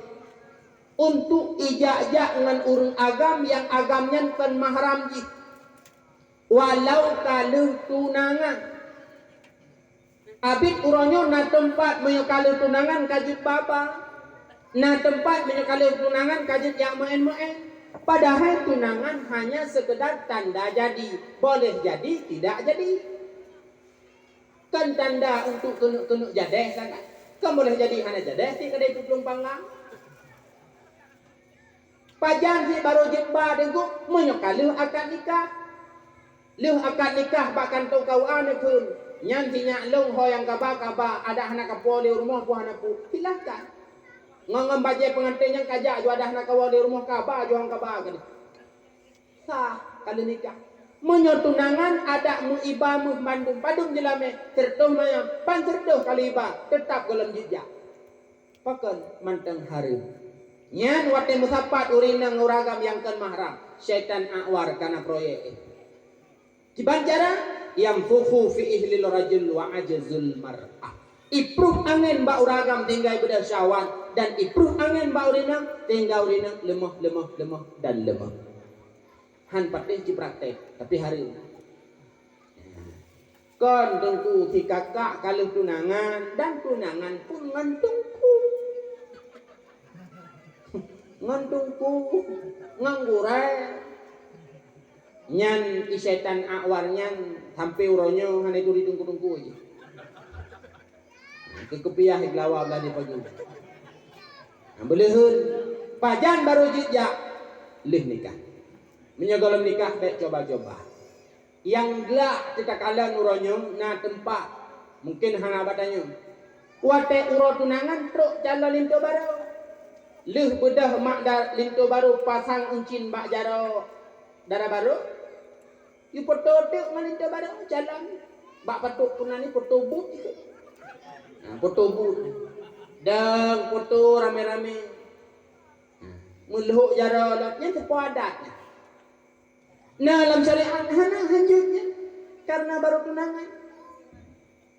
untuk ijak-jak dengan urung agam yang agamnya kan mahram ji walau kalau tunangan abid uronyo na tempat menyokali tunangan kajut baba na tempat menyokali tunangan kajut yang main-main padahal tunangan hanya sekedar tanda jadi boleh jadi tidak jadi kan tanda untuk tunuk-tunuk jadeh sangat kan boleh jadi hanya jadeh tidak ada kuplung panggang. Pajan si baru jemba dengku menyokali akad nikah. Leuh akad nikah bahkan tu kau ane pun. Nyan si nyak long ho yang kaba ada anak kapo di rumah buah anak pu. Silakan. Ngangam baje pengantin yang kajak jo ada anak kawo di rumah kaba jo hang kaba kan. Sah kali nikah. Menyotunangan ada mu iba mu Bandung padung jelame sertuh mayam pan sertuh kali iba tetap dalam jejak. Pakan manteng hari. Nyan wate musapat urinang uragam yang kan mahram syaitan A'war karena proyek. Cibanjara yang fuhu fi ihlil rajul wa ajzul mar'ah. Ipruh angin ba uragam tinggal beda syawat dan ipruh angin ba urinang tinggal urinang lemah dan lemah. Han patih ci praktek tapi hari kon tungku ti kakak kalau tunangan dan tunangan pun ngantungku nganggurai nyan isetan awarnya sampai uronyo han itu ditungku-tungku aja kekepiah iglawa beladi pagi ambelehun pajan baru jejak lih nikah menyogolom nikah baik coba-coba yang gelak kita kala nuronyo na tempat mungkin hana batanya wate uro tunangan truk calon linto baru lih bedah mak dar linto baru pasang uncin bak jaro darah baru yu foto tek malinto baru jalan bak patuk punani foto but foto but dan foto rame-rame meluk jaro nya sepo adatnya. Nah, dalam syariat hana hanjutnya karena baru tunangan.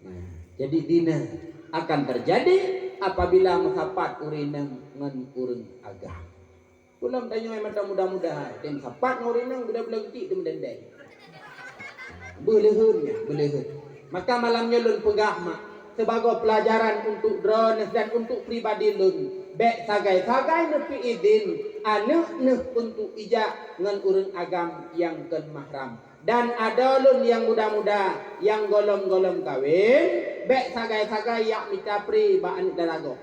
Nah, jadi dina akan terjadi apabila menghapat urinang ngan urang agam. Ulam tanya mata mudah-mudahan dan hapat urinang budak-budak kecil tu mendendeng. Belehun. Maka malamnya lun pegah mak sebagai pelajaran untuk drone dan untuk pribadi lun. Bek sagai-sagai nepi izin anak untuk ijak ngan urang agam yang ken mahram dan ada lun yang muda-muda yang golong-golong kawin bek sagai-sagai yak mitapri ba anik darago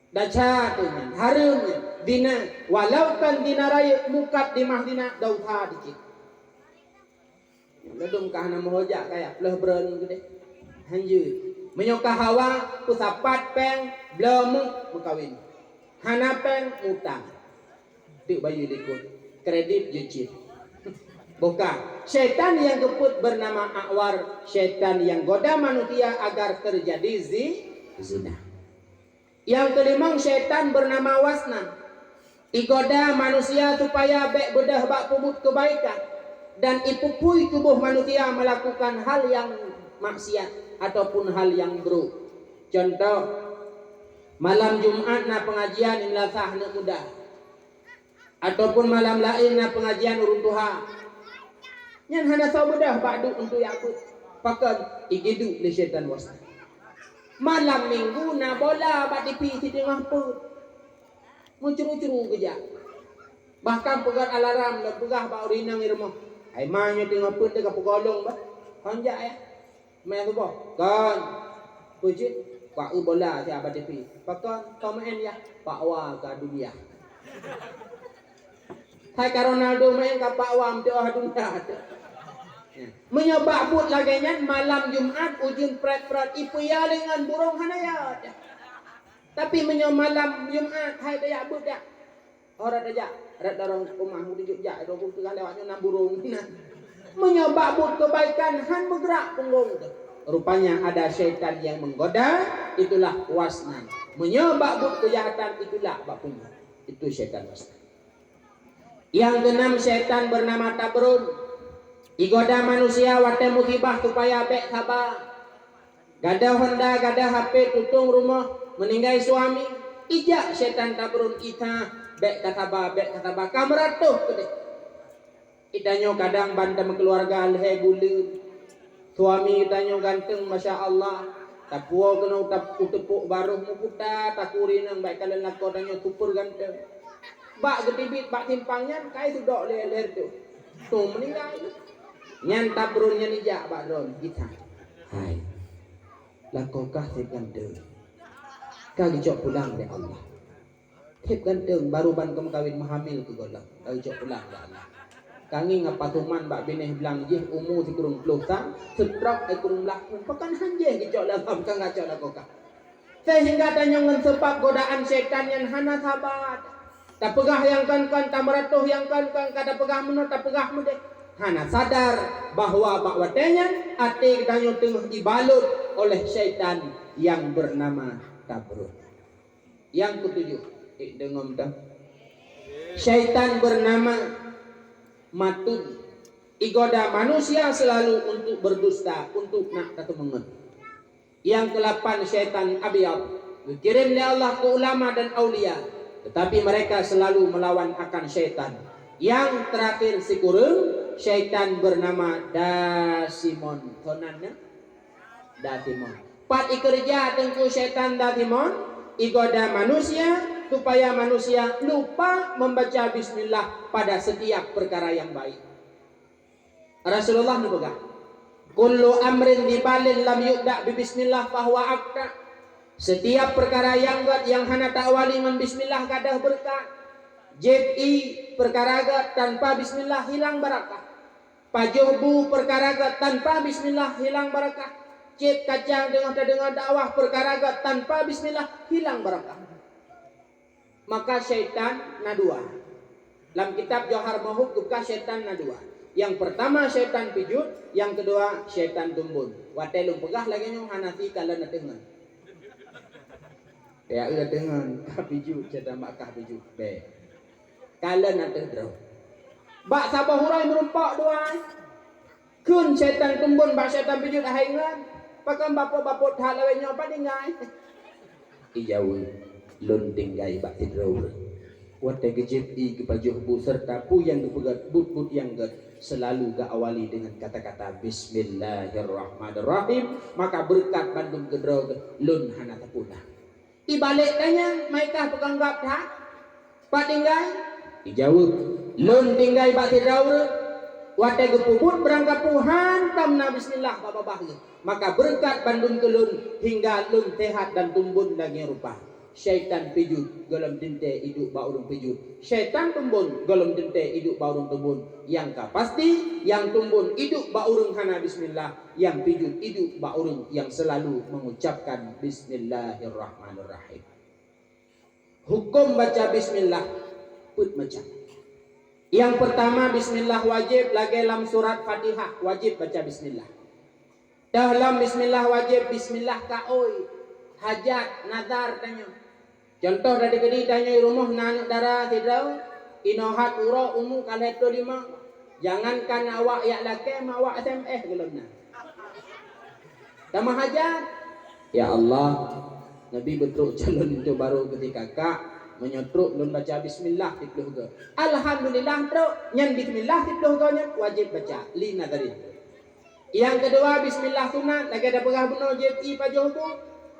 daca tunya harumnya dina walau kan dina raya mukat di mahdina dauha dikit ledung kahana mohoja kayak leh beren gede hanjut menyokah hawa kusapat peng blemuk mukawin hana peng utang tik bayu dikut kredit jecit bukan syaitan yang keput bernama A'war syaitan yang goda manusia agar terjadi zina yang kelima syaitan bernama Wasnan igoda manusia supaya bek bedah bak pubut kebaikan dan ipupui tubuh manusia melakukan hal yang maksiat ataupun hal yang buruk. Contoh malam Jumat na pengajian imlasah nak mudah ataupun malam lain na pengajian urun tuha nyan hana saw mudah ba'du untuk yakut pakat igidu li syaitan wasna malam minggu na bola bak dipi di tengah put muncuru-curu keja bahkan pegat alarm dan pegah bak urinang irmah ai manyo tengah put dekat pegolong ba hanjak ya main tu boh kan pujit pak bola si abad tepi pakai komen ya pak wa ka dunia hai ka Ronaldo main ka pak wa mti ah dunia menyebab but lagi nya malam Jumat ujun pret-pret ipu ya dengan burung hanaya tapi malam Jumat hai daya but ya orang aja red dorong rumah mu dijuk ja do ku lewatnya nam burung menyebab but kebaikan han bergerak punggung rupanya ada syaitan yang menggoda itulah wasnan menyebab but kejahatan itulah bak punggung itu syaitan wasnan yang keenam syaitan bernama tabrun igoda manusia wate musibah supaya bek sabar gada Honda gada HP tutung rumah meninggal suami ijak syaitan tabrun ita bek kataba kamratuh gede itanyo kadang bantam keluarga lehe gulir suami itanyo ganteng masya Allah tapuo kena utepuk baru mukuta takuri nang baik kalian lakodanyo super ganteng bak getibit bak timpangnya kai sudok leher tu tuh meninggal nyan tabrunnya nijak bak dron kita hai lakokah si ganteng kagi cok pulang dari Allah hip ganteng baru ban kawin mahamil ke golak kagi cok pulang dari Allah kangi ngapatuman bak bineh bilang jeh umu si kurung pelusa setrok kurung lakun pakan hanjeh gicok dalam kang ngacok lakokah sehingga tanyongan sebab godaan syaitan yang hana sabat tak pegah yang kan tamaratuh yang kan kada pegah menur tak pegah mude hana sadar bahwa bak watenya ati danyo tengah dibalut oleh syaitan yang bernama tabrut yang ketujuh dengom dah syaitan bernama matun Igoda manusia selalu untuk berdusta, untuk nak kata mengen. Yang ke-8 syaitan abiyab, dikirim oleh Allah ke ulama dan aulia, tetapi mereka selalu melawan akan syaitan. Yang terakhir si kurung, syaitan bernama Dasimon. Tonannya Datimon. Pat ikerja tengku syaitan Datimon, igoda manusia supaya manusia lupa membaca bismillah pada setiap perkara yang baik. Rasulullah nubagah, kullu amrin dibalin lam yubda bi bismillah fahuwa akta. Setiap perkara yang buat yang hana ta'wali dengan bismillah kadah berkah. Jeb'i perkara gat tanpa bismillah hilang barakah. Pajuhbu perkara gat tanpa bismillah hilang barakah. Cep kacang dengan dakwah perkara gat tanpa bismillah hilang barakah. Maka syaitan nadua. Dalam kitab Johar Mahub buka syaitan nadua. Yang pertama syaitan pijut, yang kedua syaitan tumbun. Watelung pegah lagi nyong hanafi kala natengan. Ya udah dengan kah pijut syaitan mak kah pijut. Be. Kala nateng. Bak sabah hurai merumpak doang. Kun syaitan tumbun bak syaitan pijut ahaingan. Pakai bapak-bapak tak lawan nyo apa dengai. Ijawi lun tinggai bak tidro. Wate kejepi kepajuh bu serta pu yang kepegat but yang selalu ga awali dengan kata-kata Bismillahirrahmanirrahim, maka berkat bandung gedro lun hana tapuna. Ibalik tanya mereka peganggap tak pak tinggai dijawab lun tinggai bak tidro. Wate gepubut berangkat puhan tamna bismillah babah, maka berkat bandung kelun hingga lun tehat dan tumbun lagi rupa. Syaitan pijut golom dinte hidup baurung pijut. Syaitan tumbun golom dinte hidup baurung tumbun. Yang pasti yang tumbun hidup baurung hana bismillah, yang pijut hidup baurung yang selalu mengucapkan Bismillahirrahmanirrahim. Hukum baca bismillah put macam. Yang pertama bismillah wajib lagi dalam surat Fatihah wajib baca bismillah. Dalam bismillah wajib bismillah kaoi hajat nazar tanya. Contoh dari gede tanya rumah nanuk darah tidak inohat uro umu kaleto lima. Jangankan awak yak laki awak SMS gelona. Tamah hajat. Ya Allah, Nabi betul calon itu baru ketika kak menyetruk lun baca bismillah tipluh ke. Alhamdulillah truk nyan bismillah tipluh ke nyan wajib baca li nadarin. Yang kedua bismillah sunat lagi ada pegah benar JPI pajuh tu.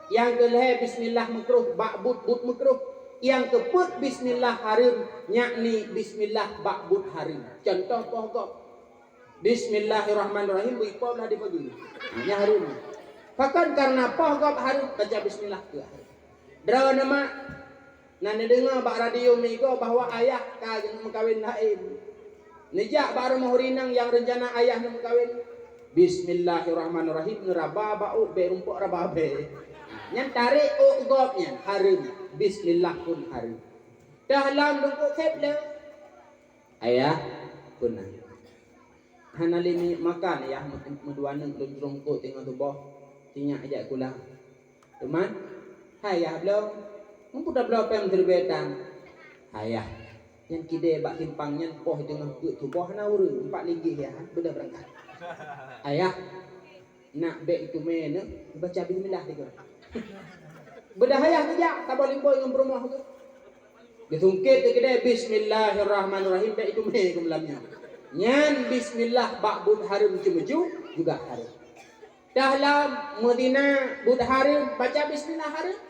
Yang kelih bismillah makruh ba'bud makruh. Yang keput bismillah harim yakni bismillah ba'bud harim. Contoh pokok Bismillahirrahmanirrahim ipo lah dibagi. Hanya harim. Bahkan karena pokok harim baca bismillah tu. Draw nama nane dengar bak radio migo bahwa ayah ka yang mengkawin lain. Nejak baru mahurinang yang rencana ayah nak mengkawin. Bismillahirrahmanirrahim neraba bau be rumpuk rababe. Yang tarik gopnya harim. Bismillah pun harim. Dalam dungkuk keble. Ayah punah. Hanalini makan ayah meduana rungkuk tengah tubuh. Tinyak ajak kula. Teman, ayah belum. Mungkin dah belum pem terbetang. Ayah yang kide bak timpangnya poh tengah tubuh nauru 4 lagi ya. Sudah berangkat. Ayah nak bek itu mana baca bismillah tiga. Berdahayah tidak tak boleh boy dengan rumah tu. Disungkit ke kedai Bismillahirrahmanirrahim bek itu mana kemelamnya. Nyan bismillah ba'bud harim cemeju juga harim. Dalam Madinah bud harim baca bismillah harim.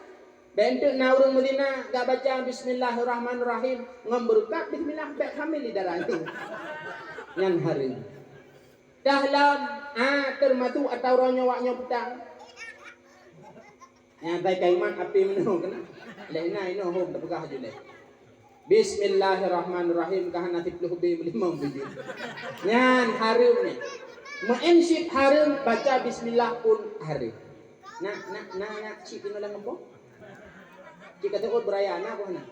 Bentuk naurung Madinah gak baca Bismillahirrahmanirrahim ngamberkat bismillah bek hamil di darah itu. Nyan harim. Dalam termasuk atau ronyo-waknya petang. Yang tay kaiman api menuh kena. Laina ino hom tak pegah jule. Bismillahirrahmanirrahim kahana tipluh bi 5 biji. Nyan harum ni. Mensyid harum baca bismillah pun harum. Nak cik kena lang apa? Cik kata beraya anak apa nak?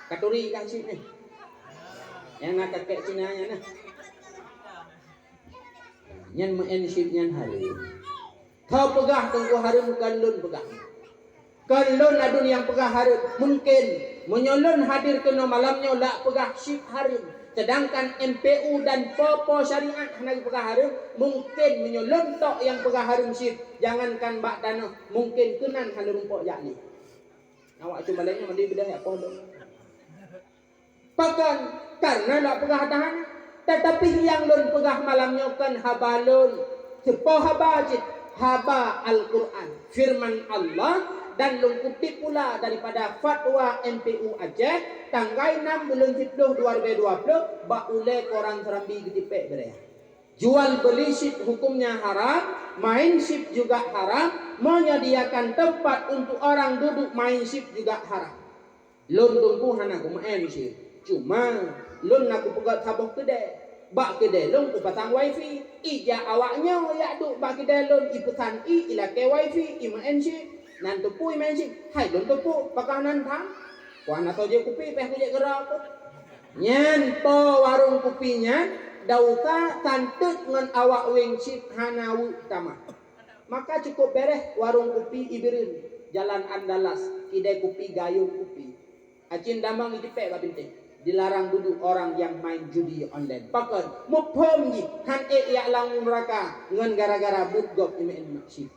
Katuri kah cik ni? Yang nak kakek Cina nya nah. Nyan mensyid nyan harum. Kau pegah tunggu harum kalun pegah. Kalun adun yang pegah harum mungkin menyolon hadir kena malamnya lak pegah syik harum. Sedangkan MPU dan popo syariat hana pegaharum mungkin menyolontok yang pegaharum sir. Jangankan bak tanah mungkin kenan hana rumpok yakni. Awak cuma lainnya mandi bedah ya pondok. Pakan karena nak pegah tahan. Tetapi yang lon pegah malamnya kan habalun. Sepo habajit haba Al-Quran. Firman Allah. Dan lengkuti pula daripada fatwa MPU Aceh tanggal 6 bulan 10 2020 bak ule korang Serambi Getipek berea. Jual beli sip hukumnya haram, main sip juga haram, menyediakan tempat untuk orang duduk main sip juga haram. Lun tunggu hana ku main sip. Cuma lun aku pegat sabuh kedai. Bak kedai lun ku pasang wifi. Ija awaknya ya duk bak kedai lun ipesan i ilake wifi i main sip. Nan tepui main sip, hai don tepu pakanan tham. Wana tau je kupi peh kujek gerak. Nyen po warung kupinya dauka tantut ngan awak weng sip hanawu tama. Maka cukup beres warung kupi ibirin Jalan Andalas, kedai kopi gayung kopi. Acin damang ijipek ka bintik. Dilarang duduk orang yang main judi online. Pakan muphom ji han ya lang neraka ngan gara-gara budgok imen maksib.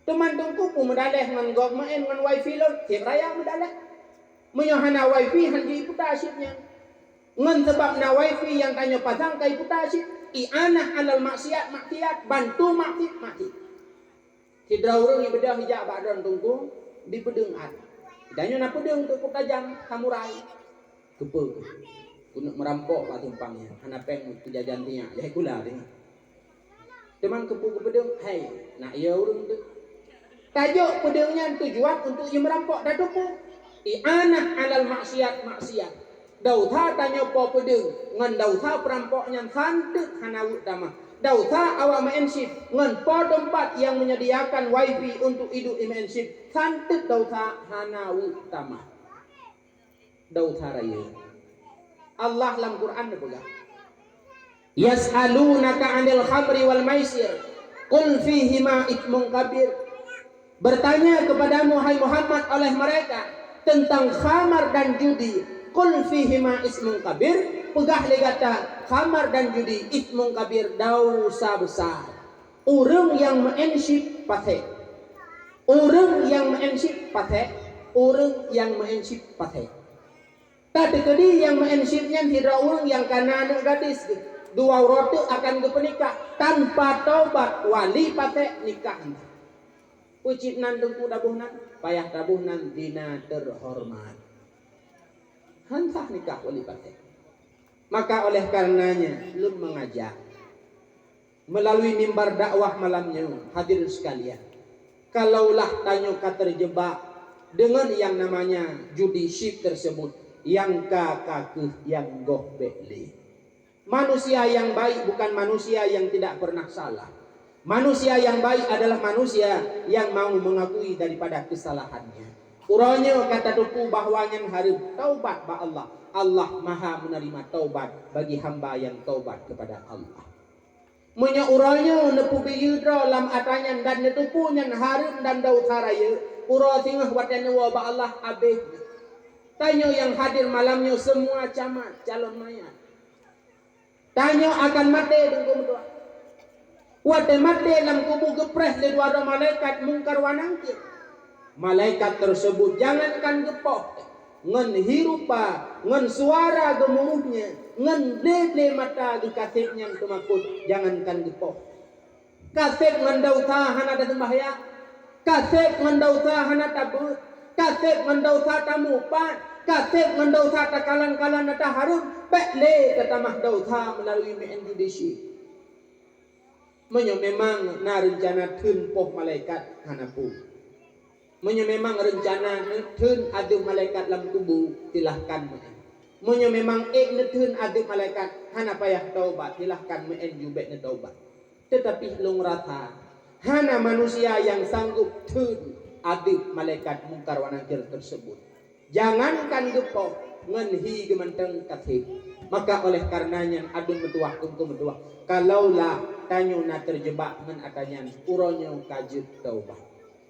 Teman tungku pu medaleh ngan gog main ngan wifi lo tiap raya medaleh. Menyohana wifi han di putasipnya. Ngan sebab na wifi yang tanya pasang kai putasip i'anah alal maksiat bantu maksiat mati. Tidra urang yang bedah hijab badon tungku di pedengat. Danyo na pedeng tu tajam samurai. Kepe. Kuno merampok lah tumpangnya. Hana peng kejajan tia. Jai kula dia. Teman kepu ke pedeng, hai, nak ia urang tu. Tajuk pedengnya tujuan untuk ia merampok dah tupu. I'anah alal maksiat. Dautha tanya po pedeng ngan dautha perampoknya santet hana utama. Dautha awak mensip ngan po tempat yang menyediakan wifi untuk hidup mensip santet dautha hana utama. Dautha raya. Allah dalam Quran betul. Yas'alunaka 'anil khamri wal maisir qul fihima itsmun kabir. Bertanya kepadamu hai Muhammad oleh mereka tentang khamar dan judi. Qul fihima ismun kabir. Pegah legata khamar dan judi ismun kabir dosa besar. Urang yang mensip patek. Urang yang mensip patek. Urang yang mensip patek. Tadi kedi yang mensipnya tidak urang yang kana anak gadis. Dua rote akan kepenikah tanpa taubat wali patek nikah. Ucip nan dengku dabuhnan, payah dabuhnan dina terhormat. Hantah nikah wali patek. Maka oleh karenanya, lun mengajak melalui mimbar dakwah malamnya, hadir sekalian. Kalaulah tanyo terjebak dengan yang namanya judi syik tersebut, yang kakakeh yang goh beli. Manusia yang baik bukan manusia yang tidak pernah salah. Manusia yang baik adalah manusia yang mau mengakui daripada kesalahannya. Uranya kata duku bahwanya harus taubat ba Allah. Allah maha menerima taubat bagi hamba yang taubat kepada Allah. Munya uranya nepu biyudra lam atanya dan netupunya harum dan dautaraya. Ura singah watanya wa ba Allah abih. Tanya yang hadir malamnya semua camat calon mayat. Tanya akan mati dengku doa. Wate mati dalam kubu gepres di dua malaikat mungkar wa nangkir. Malaikat tersebut jangankan gepoh, ngan hirupa, ngan suara gemuruhnya, ngan leble mata di kasihnya kemakut, jangankan gepoh. Kasih ngan dauta hana ada sembahyang, kasih ngan dauta hana tabut, kasih ngan dauta tamupan, kasih ngan dauta takalan-kalan nata harum, bekle ketamah dauta melalui MNDC. Menyo memang na rencana tun poh malaikat hanapu. Menyo memang rencana tun adu malaikat dalam tubuh silahkan men. Menyo memang tun adu malaikat hana payah taubat silahkan men jubek ne taubat. Tetapi long rata hana manusia yang sanggup tun adu malaikat mungkar wa nakir tersebut. Jangankan gepoh ngenhi gemanteng kasih. Maka oleh karenanya adun metuah tungku metuah. Kalaulah tanyo na terjebak ngan atanyan uronyo kajib taubat.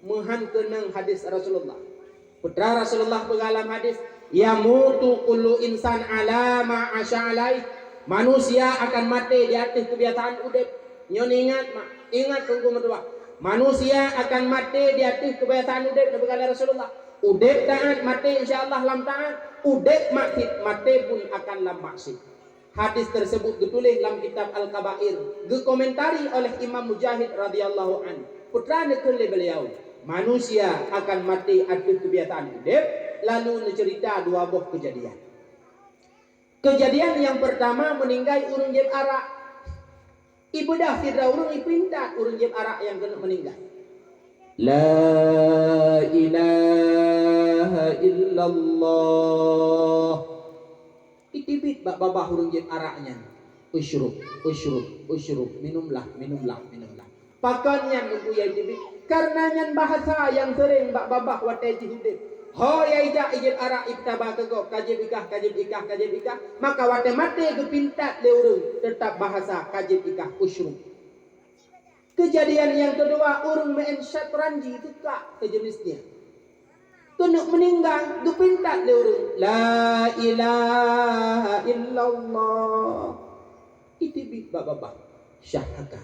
Mehan kenang hadis Rasulullah. Putra Rasulullah pengalam hadis Yamutu kullu insan ala ma asya'alai. Manusia akan mati di atas kebiasaan udip. Nyon ingat mak, ingat tunggu mertua. Manusia akan mati di atas kebiasaan udip Nabi kala Rasulullah. Udip taat mati insyaallah lam taat. Udip mati pun akan lam maksud. Hadis tersebut ditulis dalam kitab Al-Kabair, dikomentari oleh Imam Mujahid radhiyallahu an. Putra nekele beliau, manusia akan mati atas kebiasaan hidup, lalu mencerita dua buah kejadian. Kejadian yang pertama meninggal urang jeb arak. Ibu dah sidra urang ipintat urang jeb arak yang kena meninggal. La ilaha illallah. Itibit bak babah hurung jeb araknya. Usyrub, minumlah. Pakannya nunggu ya itibit. Karenanya bahasa yang sering bak babah watai jihudib. Ho ya ijak ijib arak ibtabah kegok kajib ikah. Maka watai mati kepintat le urung. Tetap bahasa kajib ikah usyrub. Kejadian yang kedua urung main syatranji tukak sejenisnya. Kena meninggal dipintat le urang la ilaha illallah itibit babak syahaka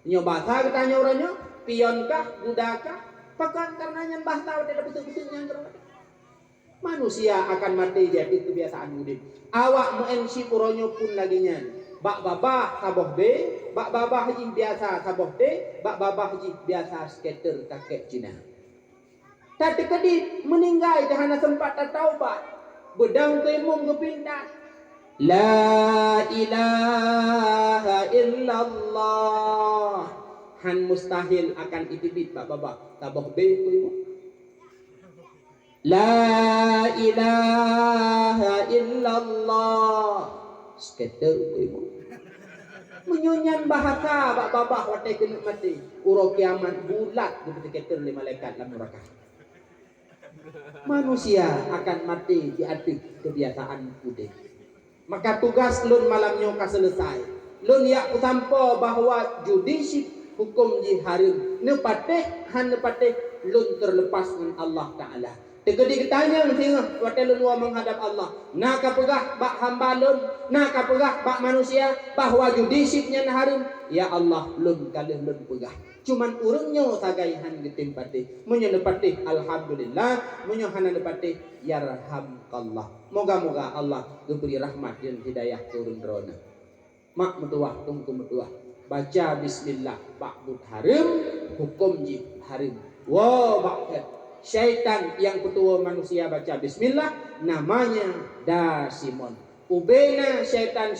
nyo bahasa katanya orangnya pionkah budakah pakan karenanya bahasa ada besar-besar yang terus manusia akan mati jadi kebiasaan hidup awak mensi uronyo pun laginya bak babah saboh be bak babah haji biasa saboh de bak babah haji biasa skater kakek Cina. Tapi kedip meninggal dahana sempat taubat. Bedang temung kepintat. La ilaha illallah. Han mustahil akan itibit bak babak. Taboh be tu. La ilaha illallah. Skater tu. Menyunyan bahasa bak babak watai kena mati. Uro kiamat bulat di skater le malaikat dalam neraka. Manusia akan mati di atas kebiasaan udip. Maka tugas lun malamnya ka selesai. Lun yak kutampo bahwa judisi hukum jiharim nepateh lun terlepas dengan Allah Ta'ala. Tegedi ketanya tengah waktu lun wa menghadap Allah. Nak pegah bak hamba lun, nak pegah bak manusia bahwa judisipnya harim. Ya Allah lun kalih lun pegah. Cuman urangnya sagaihan getempatih menyepatih alhamdulillah menyohana nepatih yarhamkallah. Moga-moga Allah diberi rahmat dan hidayah turun drona. Mak metuah tunggu metuah baca bismillah ba'dud harim hukum ji harim. Wow bakat syaitan yang ketua manusia baca bismillah namanya Dasimon. Ubena syaitan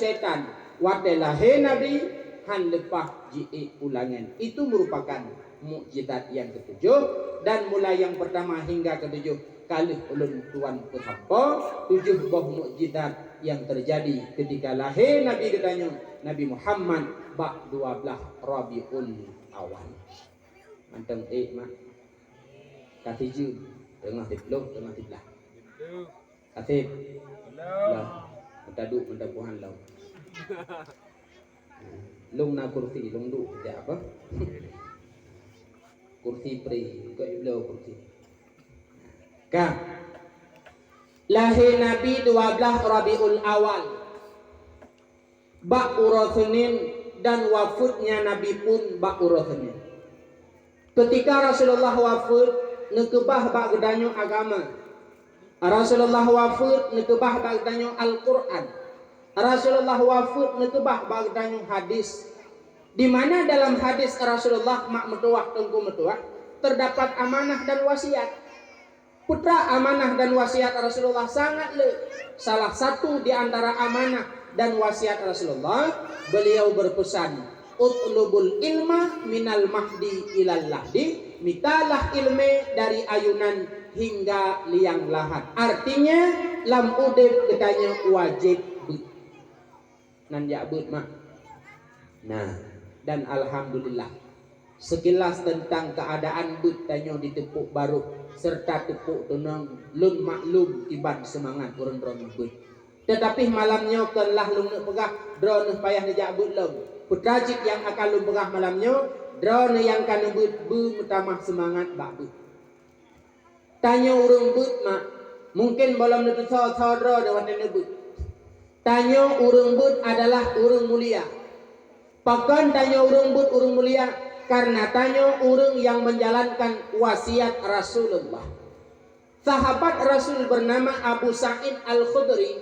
watelahe nabi han lepah ji ulangan. Itu merupakan mukjizat yang ketujuh dan mulai yang pertama hingga ketujuh kali ulun tuan kehampa 7 buah mukjizat yang terjadi ketika lahir Nabi katanya Nabi Muhammad bak 12 Rabiul Awal. Manteng mak. Katiju tengah tiploh tengah tiplah. Katib. Lah. Mentaduk mendapuhan lau. Lung na kursi, lung du, tidak apa? Kursi pri, kau iblau kursi. Kang, lahir Nabi 12 Rabiul Awal, bak Senin dan wafatnya Nabi pun bak Senin. Ketika Rasulullah wafat, nekebah bak gedanyo agama. Rasulullah wafat, nekebah bak gedanyo Al-Quran. Rasulullah wafat nekebah bagdanya hadis di mana dalam hadis Rasulullah mak metuah tengku metuah terdapat amanah dan wasiat. Putra amanah dan wasiat Rasulullah sangat salah satu di antara amanah dan wasiat Rasulullah beliau berpesan utlubul ilma minal mahdi ilal lahdi mitalah ilme dari ayunan hingga liang lahat. Artinya lam udip katanya wajib nan jabut mak. Nah, dan alhamdulillah sekilas tentang keadaan but tanyo ditepuk baru serta tepuk tenang lun maklum tiban semangat urun-urun but. Tetapi malamnya telah lun pegah drone payah ni jabut lom. Putrajik yang akan lun pegah malamnya drone yang kan but bu mutamah semangat bak but. Tanya urang but mak, mungkin belum tentu saudara dan wanita but. Tanya urang but adalah urang mulia. Bahkan tanya urang but urang mulia karena tanya urang yang menjalankan wasiat Rasulullah. Sahabat Rasul bernama Abu Sa'id Al-Khudri,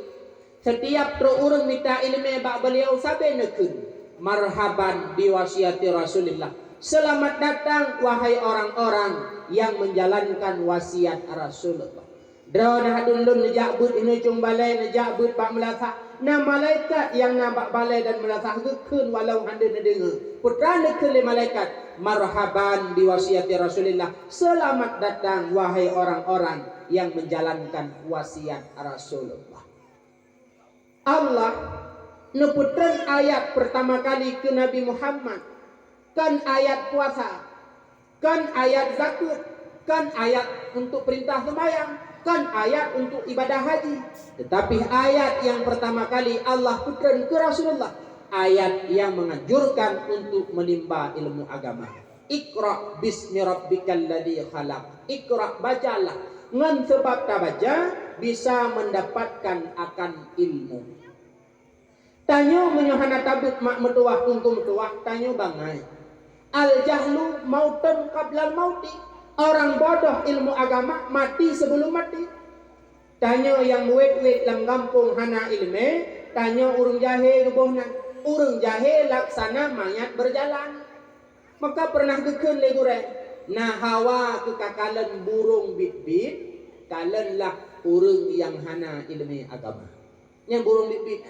setiap urang minta ilmu bak beliau sabe nekun, marhaban biwasiati Rasulullah. Selamat datang wahai orang-orang yang menjalankan wasiat Rasulullah. Dra dah dulun nejak but ini cung balai nejak but bak melasah. Na malaikat yang nampak balai dan melasah gekun walau handa dengar. Putra nekun le malaikat, marhaban biwasiati Rasulullah. Selamat datang wahai orang-orang yang menjalankan wasiat Rasulullah. Allah neputran ayat pertama kali ke Nabi Muhammad, kan ayat puasa, kan ayat zakat, kan ayat untuk perintah sembahyang, kan ayat untuk ibadah haji. Tetapi ayat yang pertama kali Allah putran ke Rasulullah, ayat yang menganjurkan untuk menimba ilmu agama. Iqra bismi rabbikal ladzi khalaq. Iqra, bacalah. Ngan sebab tak baca bisa mendapatkan akan ilmu. Tanyo menyohana tabut mak metuah tungku metuah, tanyo bangai. Al jahlu mautun qablal mauti. Orang bodoh ilmu agama mati sebelum mati. Tanyo yang wet-wet dalam kampung hana ilme, tanyo urung jahe gebohna. Urung jahe laksana mayat berjalan. Maka pernah gekun legure. Nah hawa kekakalan burung bit-bit, kalenlah urung yang hana ilmu agama. Yang burung bit-bit.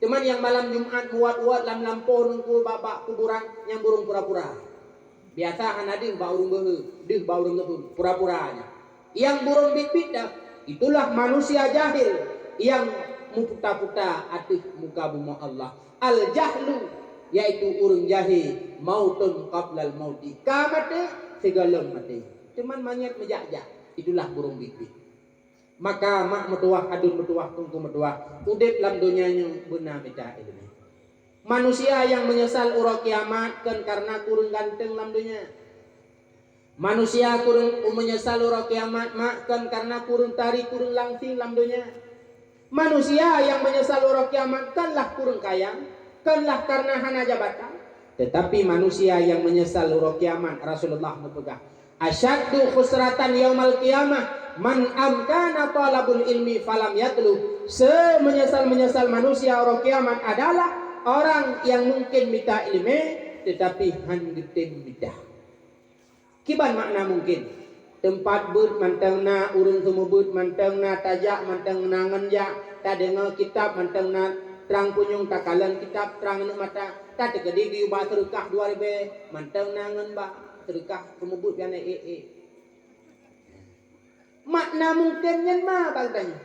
Cuman yang malam Jumat muat-muat lam lampau nunggu babak kuburan yang burung pura-pura. Biasa hana ding ba urung behe, dih ba urung ngetun, pura-puranya. Yang burung bit-bit dah, itulah manusia jahil yang muputa-puta atih muka bumi Allah. Al jahlu yaitu urung jahil, mautun qablal mauti. Ka mati segala mati. Cuman manyat mejak-jak, itulah burung bit-bit. Maka mak metuah adun metuah tungku metuah udip lam dunianya benar beda ilmu. Manusia yang menyesal ura kiamat kan karena kurang ganteng lam dunia. Manusia kurang menyesal ura kiamat mak kan karena kurang tari kurang langsing lam dunia. Manusia yang menyesal ura kiamat kanlah kurang kaya, kanlah karena hana jabatan. Tetapi manusia yang menyesal ura kiamat Rasulullah mempegah asyaddu khusratan yaumal qiyamah man amkana talabul ilmi falam yatlu. Semenyesal-menyesal manusia orang kiamat adalah orang yang mungkin minta ilmu tetapi handitin bidah. Kiban makna mungkin? Tempat but mantengna urun sumubut mantengna tajak mantengna ngenja tak dengar kitab mantengna terang punyung takalan kitab terang mata tak tegedi di ubah terukah 2000 mantengna ngenba terukah sumubut yana makna mungkinnya mah bagtanya.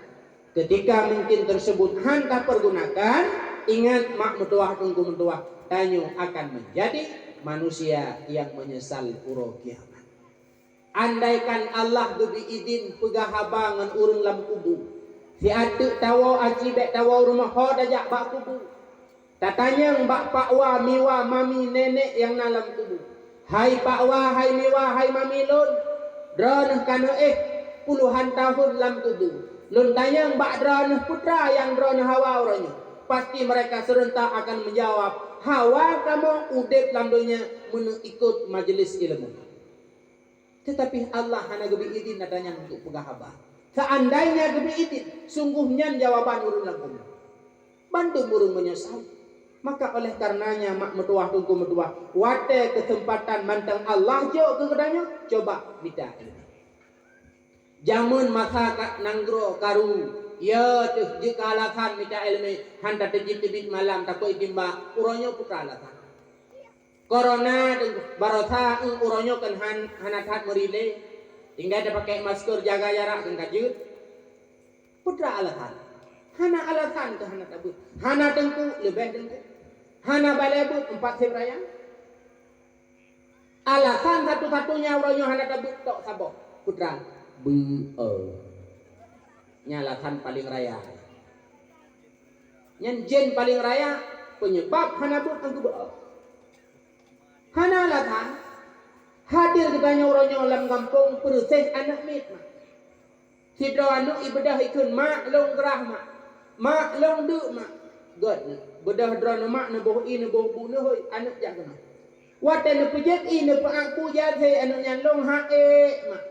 Ketika mungkin tersebut hendak pergunakan, ingat mak metuah tunggu metuah, tanyo akan menjadi manusia yang menyesal uro kiamat. Andaikan Allah gebi izin pegah habangan urang lam kubu, si atuk tawa acibek tawa rumah ho dajak bak kubu. Tatanya mbak pakwa miwa mami nenek yang dalam kubu. Hai pakwa, hai miwa, hai mami lon, dronah kana puluhan tahun lam kubu. Lun tanya mbak dronah putra yang dronah hawa orangnya. Pasti mereka serentak akan menjawab, hawa kamu udip lam dunia ikut majelis ilmu. Tetapi Allah hanya gebi izin nadanya untuk pegah haba. Seandainya gebi izin, sungguhnya jawaban urung lam kubu. Bantu burung menyesal. Maka oleh karenanya mak metuah tunggu metuah, wate kesempatan mantang Allah jo ke kedanya, coba minta ilmu. Jamun masa nanggro karu ya tuh jika alasan minta ilmu handa tejit-tejit malam takut itimba uronyo putra alasan corona barosa uronyo kan hanat-hat merile tinggal ada pakai masker jaga jarak kan kajut putra alasan hana alasan ke hana tabut hana tengku lebih tengku hana balebut 4 sebraya alasan satu-satunya uronyo hana tabut tok sabok putra nyalakan paling raya nyen jen paling raya penyebab hana but angku hana latan Hadir katanya orangnya dalam kampung persih anak mit mak. Sidro anu ibadah ikun mak long gerah mak long du mak. God bedah drone mak na boh i na boh bu na hoi anak jak kena. Wate na pejet i na pa aku jad he anak nyan long ha mak.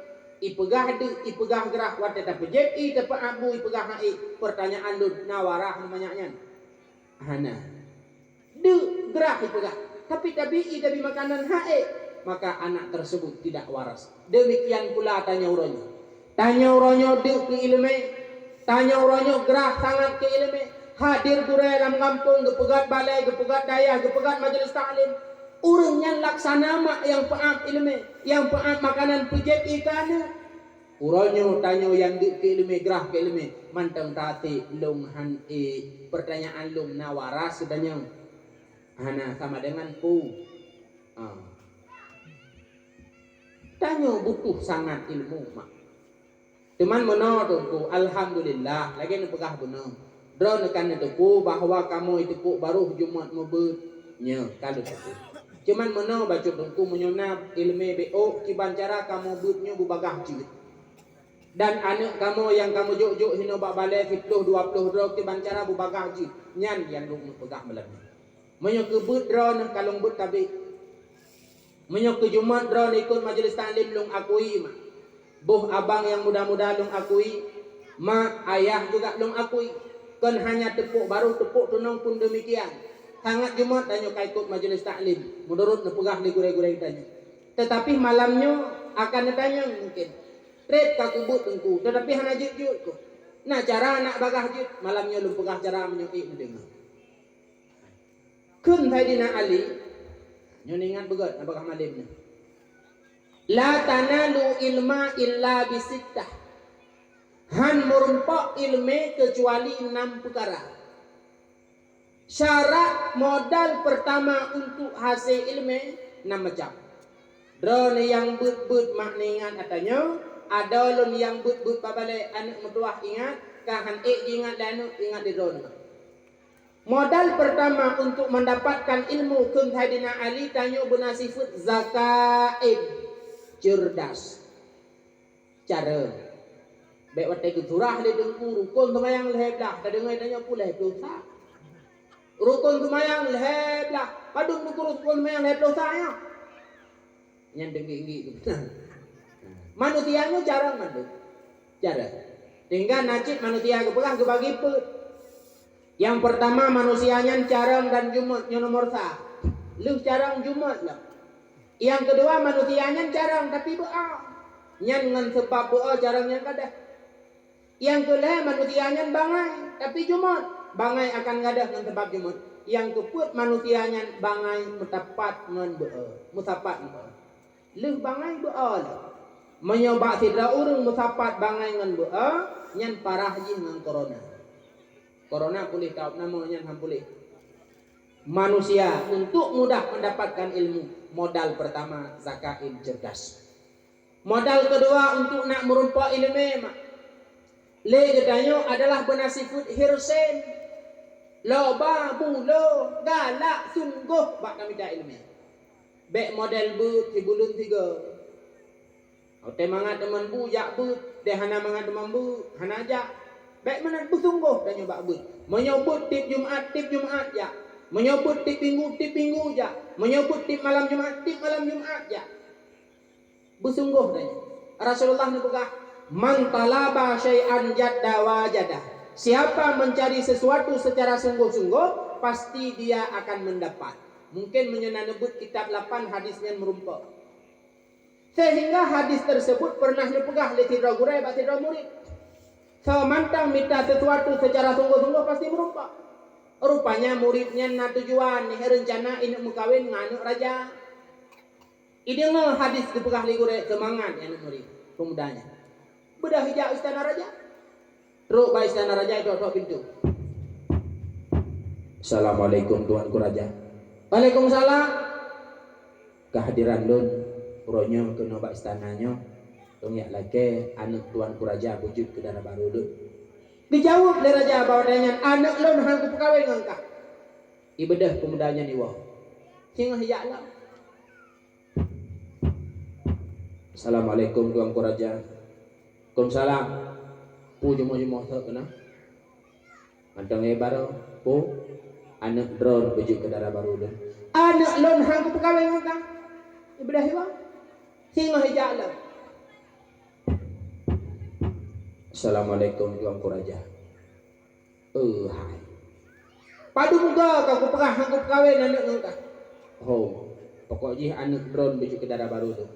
Ipegah ipegah gerah wate ta pejet i ta pa abu ipegah ha pertanyaan lu nawarah namanya nyan. Hana. Du gerah ipegah. Tapi i tapi makanan ha maka anak tersebut tidak waras. Demikian pula tanya uronyo. Tanya uronyo du ke ilmu. Tanya uronyo gerah sangat ke ilmu. Hadir kurai dalam kampung, gepegat balai, gepegat daya, gepegat majelis taklim. Urang yang laksana mak yang paam ilmu, yang paam makanan pejet ikan. Uronyo tanyo yang di ke ilmu gerah ke ilmu. Mantang tati long han pertanyaan long nawaras sedanya. Hana sama dengan ku. Tanyo butuh sangat ilmu mak. Cuman menurutku alhamdulillah lagi nepegah benar. Drone kan itu bahwa kamu itu baru Jumat mebutnya kalau itu. Cuman menau baca dengku menyona ilmu BO kiban cara kamu butnya bubagah jilid. Dan anak kamu yang kamu juk hino bak balai 10 20 drone kiban cara bubagah jilid. Nyan yang lu pegah melam. Menyo ke but drone kalung but tabi. Menyo ke Jumat drone ikut majelis taklim lung akui mak. Boh abang yang muda-muda lung akui, mak ayah juga lung akui. Kan hanya tepuk baru tepuk tunang pun demikian. Sangat Jumat tanya ikut majelis taklim. Menurut nepegah di gurai-gurai tanya. Tetapi malamnya akan ditanya mungkin. Red kakubut tengku. Tetapi hanya jut ko. Nah cara nak bagah jut malamnya lu pegah cara menyuki mendengar. Kun Saidina Ali. Nyoningan begot abagah malimnya. La tanalu ilma illa bisittah. Han merumpak ilmu kecuali 6 perkara. Syarat modal pertama untuk hasil ilmu 6 macam. Drone yang but makningan katanya, ada lon yang but babale anak metuah ingat, kahan ingat dan ingat di drone. Modal pertama untuk mendapatkan ilmu kun Saidina Ali tanya benasifut zakaid, cerdas. Cara baik watai keturah dia dengku rukun tumayang leheblah tak dengar tanya pula dosa rukun tumayang leheblah padung dengku rukun tumayang leheblah ya yang dengki manusianya jarang manduk jarang tinggal najib manusia kepegah kebagi put yang pertama manusianya jarang dan jumat yang nomor lu jarang jumat lah yang kedua manusianya jarang tapi doa nyan ngan sebab doa jarangnya kadah. Yang kedua manusianya bangai tapi Jumat bangai akan ngadah dengan sebab Jumat. Yang keput manusianya bangai mutapat ngan doa, mutapat doa. Leh bangai doa lah. Menyobak sidra urang mutapat bangai ngan doa, nyan parah jin ngan corona. Corona pulih kau namanya nyan pulih. Manusia untuk mudah mendapatkan ilmu modal pertama zakail cerdas. Modal kedua untuk nak merumpak ilmu mak. Le gedanyo adalah benasifut hirsen. Loba bulo galak sungguh bak kami dah ilmu. Bek model but si bulun 3. Ote mangat teman bu jak but, deh hana mangat teman bu, hana jak. Bek mana bu sungguh dan nyoba but. Menyebut tip Jumat ya. Menyebut tip minggu ya. Menyebut tip malam Jumat ya. Bersungguh tanya. Rasulullah nabugah man talaba syai'an jadda wajadah. Siapa mencari sesuatu secara sungguh-sungguh, pasti dia akan mendapat. Mungkin menyebut kitab 8 hadisnya merumpak. Sehingga hadis tersebut pernah dipegah oleh tidra gurai bak tidra murid. Semantang minta sesuatu secara sungguh-sungguh pasti merumpak. Rupanya muridnya na tujuan nih rencana ini mukawin nganu raja. Ini hadis dipegah oleh gurai semangat yang murid pemudanya. Bedah hijau istana raja. Teruk ba istana raja itu pintu. Assalamualaikum tuanku raja. Waalaikumsalam. Kehadiran lun uronyo ke nobak istananya. Tong yak lake anak tuanku raja wujud ke dana baru lun. Dijawab oleh raja bahwa dengan anak lun hang kupekawin ngangkah. Ibadah pemudanya ni wah. Sing hiyak lah. Assalamualaikum tuan kuraja. Waalaikumsalam. Pu jemo-jemo sak kena. Antang baru pu anak drone baju ke darah baru dah. Anak lon hang ku pegawai ngaka. Ibadah hiwa. Singa hijau. Assalamualaikum tuan kuraja. Hai. Padu muka kau pegah hang ku pegawai anak ngaka. Oh, pokoknya anak drone baju ke darah baru tu.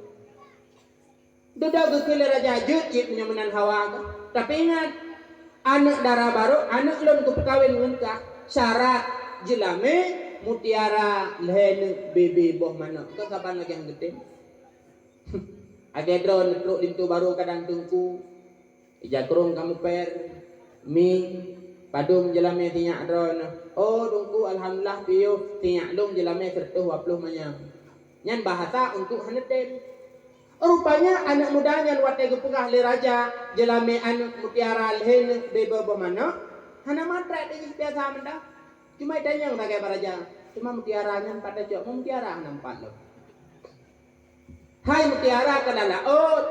Duda ke kele raja jut punya menan hawa ka. Tapi ingat anak darah baru, anak lon ku pegawai ngaka. Syarat jelame mutiara lehen bebe boh mana. Kau kapan lagi yang gede? Ada drone peluk lintu baru kadang tungku. Ija kurung kamu per mi padum jelame tinyak drone. Oh tungku alhamdulillah piyo tinyak dong jelame sertuh wapluh manyam. Nyan bahasa untuk haneten. Rupanya anak mudanya wate gepegah le raja jelame anak mutiara lehen bebe boh mana. Hana matre dia biasa mendah. Cuma tanya yang pakai raja. Cuma mutiaranya pada jok mutiara nampak lo. Hai mutiara kana laut.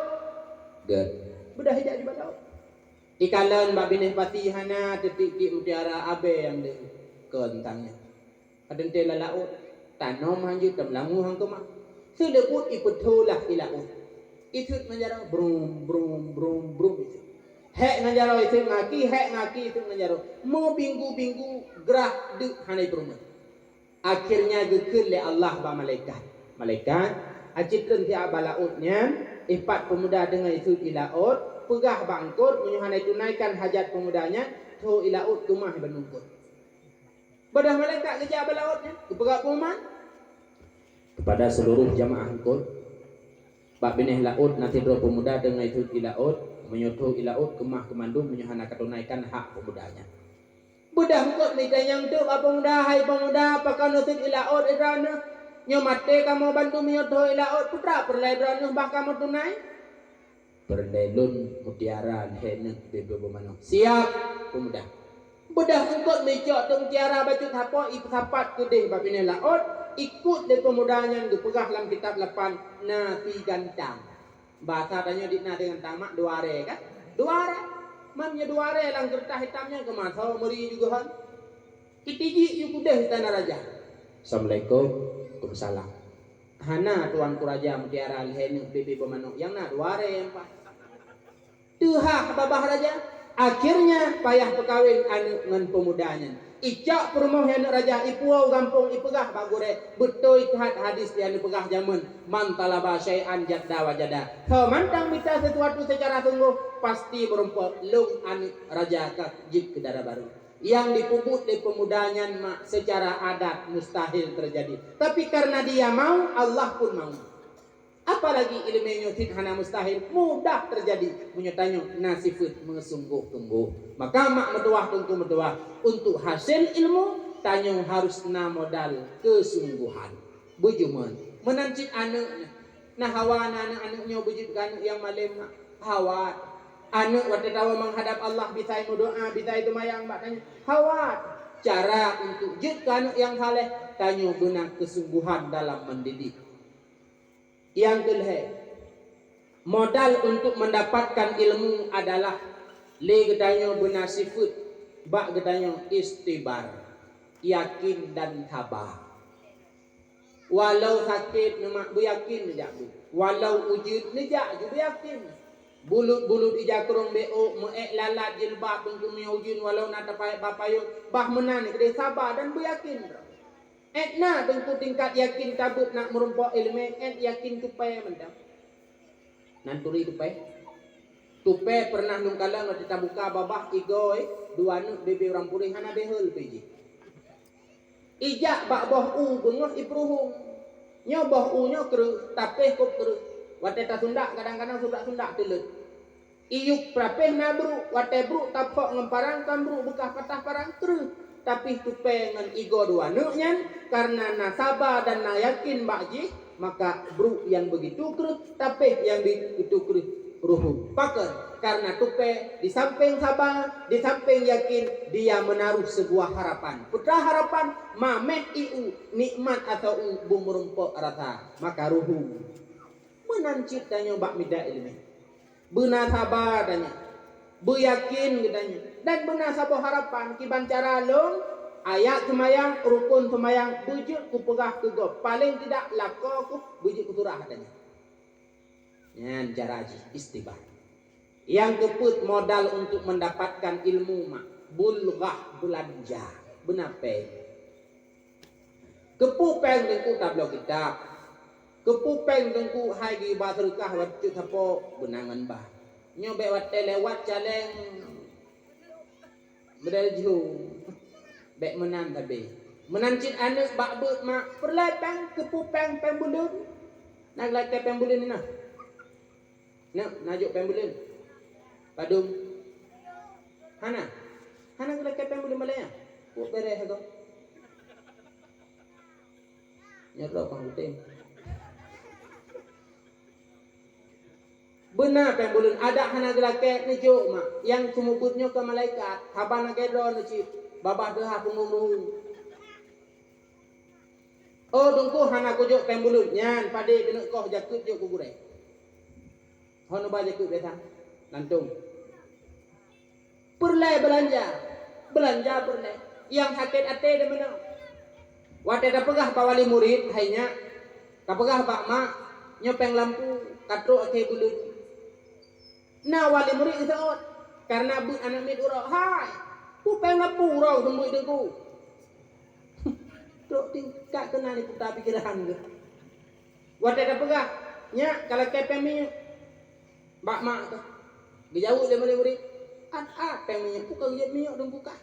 Good. Budah hijak di laut. Ikalan mbak binih pati hana tetik di mutiara abe yang de kentangnya. Kadang tela laut. Tanam hanju temlangu hang kemah. Sedeput iputulah di laut. Itut menjara brum brum brum brum itu. Hek ngajaro itu ngaki itu ngajaro. Mau binggu gerah dek hanai perumah. Akhirnya gekil le Allah ba malaikat. Malaikat acitkeun ti abalautnya ipat pemuda dengan itu di laut, pegah bangkut menyuhanai tunaikan hajat pemudanya, tu ilaut kumah benungkut. Badah malaikat kerja abalautnya, kepegak perumahan. Kepada seluruh jamaah angkut, bak binih laut nanti dua pemuda dengan itu di laut menyutuh ilaut kemah kemandung menyuhana ketunaikan hak pemudanya. Budah kok ni tanyang tu apa pemuda hai pemuda pakai nusik ilaut idrana nyomate kamu bantu menyutuh ilaut putra perlai idrana bah kamu tunai Berlelun mutiara henek bebe bomano. siap Pemuda. budah engkot mecok tu mutiara baju tapo ipapat kedeh babine laut ikut de pemudanya dipegah dalam kitab 8 nafi gantang. Bahasa tanya dikna dengan tamak duare kan? Duare. Mamnya duare lang kertas hitamnya ke masa meri juga han. Kitiji yu kudah tanah raja. Assalamualaikum. Waalaikumsalam. Hana tuan ku raja mutiara lehen bebe pemano yang na duare yang pas. Tuha babah raja. Akhirnya payah pekawin anu ngan pemudanya. Icak perumahan yang raja ipuau gampung ipegah bagure betul hat hadis yang dipegah zaman mantalaba syai'an jadda wajada. Kau mantang minta sesuatu secara sungguh pasti berumput lung anik raja kak jib ke darah baru. Yang dipuput di pemudanya mak secara adat mustahil terjadi. Tapi karena dia mau Allah pun mau. Apalagi ilmu nyutit hana mustahil mudah terjadi menyatanya nasifut mengesungguh-tungguh. Maka mak meduah tentu meduah untuk hasil ilmu tanya harus na modal kesungguhan. Bujuman menancit anaknya. Nah hawa anak-anaknya bujud anak yang malim hawa anak waktu tahu menghadap Allah bisa doa bisa itu mayang mbak tanya hawa cara untuk jud anak yang saleh tanya benar kesungguhan dalam mendidik. Yang kedua, modal untuk mendapatkan ilmu adalah le gedanya benar sifat, bak gedanya istibar, yakin dan tabah. Walau sakit nemak yakin nejak bu, walau ujud nejak juga yakin. Bulut-bulut ija kurung beo meek lalat jilbab untuk ujun walau nata papayo bah menan kedai sabar dan beryakin. Etna tentu tingkat yakin tabut nak merumpok ilmu yakin tupai mentang. Nanturi tupai pernah nungkala nanti tabuka babah igoi dua nuk bebe orang pulih hana behel peji. Ijak bak boh bengoh ipruhung. Nyo boh nyo keru tapeh kop keru. Wate ta sundak kadang-kadang sundak telet. Iyuk prapeh nabru wate bru tapok ngemparang kambru bekah patah parang keru. Tapi tupai ngan igo dua nuknya karena nasabah dan na yakin bakji maka bru yang begitu kerut tapi yang begitu kerut ruhu pakar karena tupai di samping sabar di samping yakin dia menaruh sebuah harapan putra harapan mameh iu nikmat atau u bumurumpok rata maka ruhu menancit tanya bak mida ilmi. Benar sabar tanya. Beryakin katanya. Dan benar sabar harapan kiban cara long ayat semayang rukun semayang bujud ku pegah ke go. Paling tidak lako ku bujud ku turah katanya. Yan cara istibah. Yang keput modal untuk mendapatkan ilmu mak bulghah belanja benape kepupeng dengku tablo kitab kepupeng dengku hai gi batrukah wat tapo benangan bah nyobe wat lewat caleng beraju bek menan tabe menancit anak bak bet mak perlepeng kepupeng pembulun nak lek pembulun ni nah najuk pembulun padum hana lek pembulun malaya ku bere hago nyerok kang uting benar pembulun ada hana gelake ni jo mak yang sumubutnya ke malaikat habana kedro ni ci babah deha punggung oh dungku hana ku jo pembulun nyan pade kena koh jakut jo ku gure hono ba jakut betang lantung perlai belanja perlai yang sakit ate de mana wate da pegah pa wali murid hanya ka pegah pak mak nyopeng lampu katro ake bulun na wali murid isaot karena bu anak mid uro hai ku peng lampu uro sembui dengku trok tingkat kena ni putar pikiran ke wate da pegah nya kalau kepeng mi bak mak tu dijauh de wali murid at peng mi pukang jet mi dengku ka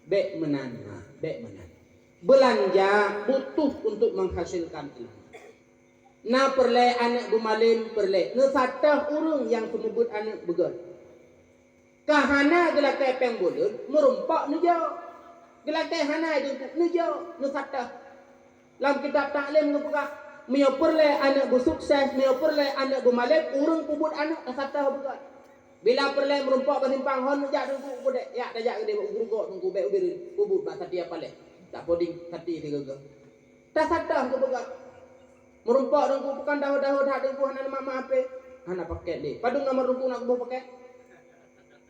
bek menan belanja butuh untuk menghasilkan ilmu na perle anak bumalim perle ne satah urung yang semebut anak begon kahana gelake peng bulut merumpak ne jo gelake hana dengku ne jo ne satah lam kitab taklim ne pegah mio perle anak bersukses mio perle anak bumalim urung pubut anak satah begon bila perle merumpak basimpang hon jak dengku budek ya dajak gede guru go dengku be ubir kubut bahasa dia pale tak poding hati tiga go tak sadar ke begat merumpak dengku bukan dah dah dengku hana mama ape hana paket le padung nomor dengku nak go paket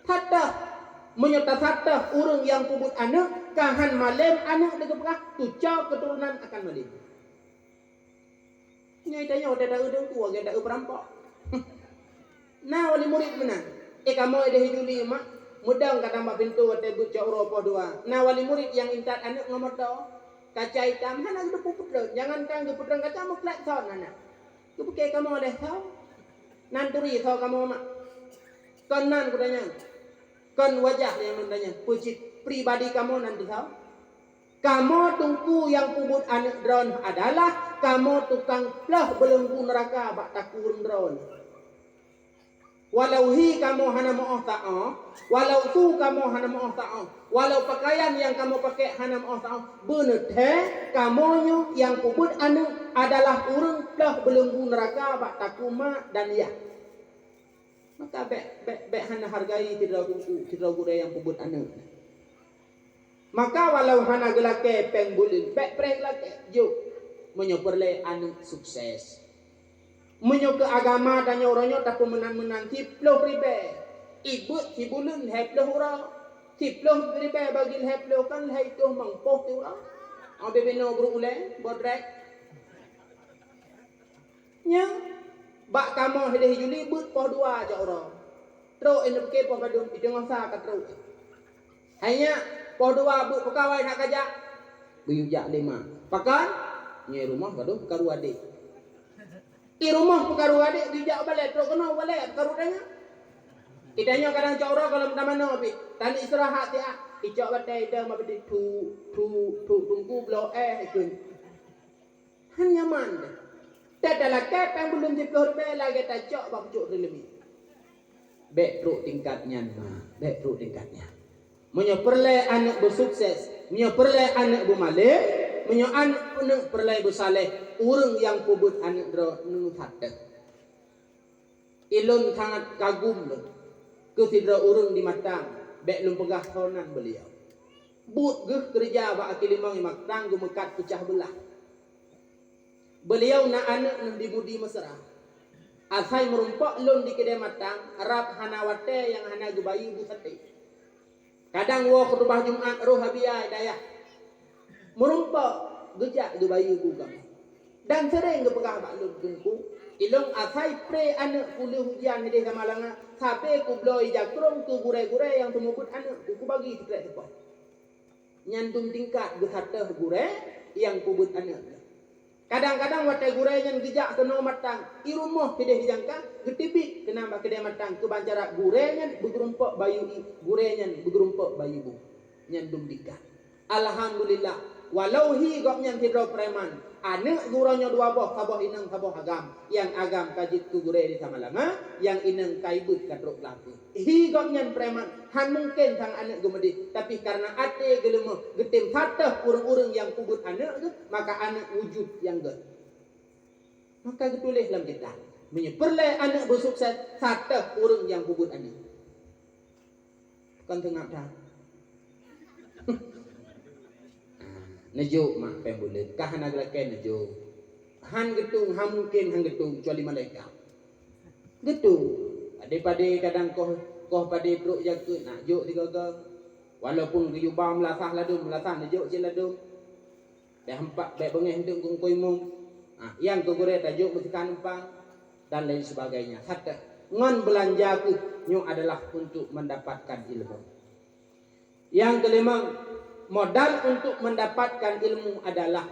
sadar menyata sadar urang yang kubut anak kahan malam anak dengku pekah tucau keturunan akan malim nyai tanya ada dengku agak ada perampok nah wali murid menang kamu ada hiduli mak mudang kata mak pintu wate buca uropo dua nah wali murid yang intat anak ngomor do kaca hitam hana gedu puput jangan kan gedu putran kaca mau klak son anak tu pakai kamu ada tahu nanturi tahu kamu mak kon nan kudanya kon wajah yang mendanya pucit pribadi kamu nanti tahu kamu tungku yang pubut anak drone adalah kamu tukang plah belenggu neraka bak takun drone walau hi kamu hana mau ta'ah, walau tu kamu hana mau ta'ah, walau pakaian yang kamu pakai hana mau ta'ah, benar kamu yang kubut anu adalah urang dah belenggu neraka bak takuma dan ya. Maka be hana hargai tidak gure yang kubut anu. Maka walau hana gelake peng bulin, be preh gelake juk menyoperle anu sukses. Menyo ke agama dan nyoronyo tapi menang tiploh ribe ibut si bulun heploh ura tiploh ribe bagi heploh kan hai tu mangpoh tu ura abe beno bro ule bodrek nya bak kamu hede juli but poh dua aja ura tro ene ke poh kadum itu ngasa ka tro hanya poh dua but pekawai nak kajak buyujak 5 pakan nye rumah kadum karu adik di rumah pekaru adik dijak balik terus kena balik pekaru danya idanya kadang coro kalau mana bi tani istirahat dia ijak batai dah mabdi tu tunggu blo ikun hanya man tadalah kepeng belum dipelor be lagi tajak bab juk lebih be truk tingkatnya be truk tingkatnya menyoperle anak bersukses menyoperle anak bermalih menyo anak perlai bersaleh urang yang kubut anak dro nu hatta ilun sangat kagum lo ke tidra urang di matang bek lum pegah thonan beliau but geh kerja ba akilimang matang gumekat pecah belah Beliau nak anak nak dimudi mesra. Asai merumpak lon di kedai matang, Arab hana wate yang hana gubayu busate. Kadang wo khutbah Jumat roh habia dayah. Merumpak gejak gubayu gugam. Dan sering gepegah bak lon tungku. Ilong asai pre anak kuliah hujan di sama langa. Sampai ku bloi jakrong tu gure-gure yang temubut anak ku bagi sekret sepah. Nyantum tingkat gesata gure yang kubut anak. Kadang-kadang watai gure yang gejak kena matang. I rumah kedai dijangka getibik kena bak kedai matang ke bancarak gure yang bergerumpak bayu i gure yang bergerumpak bayu bu. Nyantum tingkat. Alhamdulillah. Walau hi gok yang hidro preman. Anak gurunya dua boh, saboh ineng saboh agam. Yang agam kajit ku gure di sama lama, yang ineng kaibut katruk laku. Hi gok yang preman. Han mungkin sang anak gemedi, tapi karena ate gelema getim fatah urang-urang yang kubut anak tu, maka anak wujud yang ge. Maka getulih dalam kitab. Menyeperlai anak bersukses fatah urang yang kubut anak. Kan tengah dah. Nejuk mak pembulit kah nak lakukan nejuk han getung ham mungkin han getung kecuali malaikat getung daripada kadang koh pada perut jaga nak juk digagal walaupun geyubam lasah nejuk je ladum dah empat baik bengeh hidup kong koimung yang kegore tajuk bertekan empang dan lain sebagainya hatta ngan belanja ku nyu adalah untuk mendapatkan ilmu. Yang kelima, modal untuk mendapatkan ilmu adalah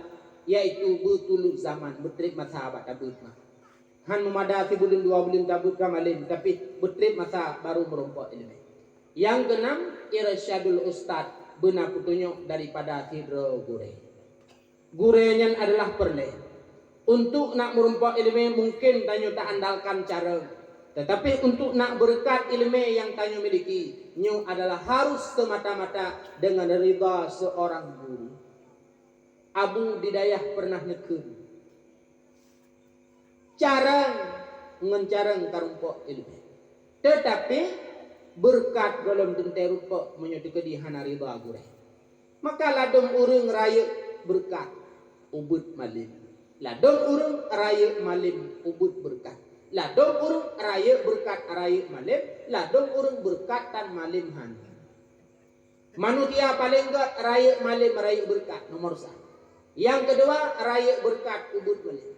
yaitu bertuluk zaman, bertrip masa abad tabut mah. Han memadati bulan 2 bulan tabut kamalin, tapi bertrip masa baru merompak ilmu. Yang keenam, irsyadul ustad, benar petunjuk daripada hidro gure. Gurenya adalah perle. Untuk nak merompak ilmu mungkin tanyo tak andalkan cara. Tetapi untuk nak berkat ilmu yang tanyo miliki, nyu adalah harus semata-mata dengan ridha seorang guru. Abu Didayah pernah nekun. Carang mencarang karumpok ilmu. Tetapi berkat golom tente rupa menyuduka di hana ridha gure. Maka ladom urang raya berkat ubud malim. Ladom urang raya malim ubud berkat. Ladong urung raya berkat raya malim, ladong urung berkat tan malim han. Manusia paling enggak raya malim raya berkat nomor 1. Yang kedua raya berkat ubud malim.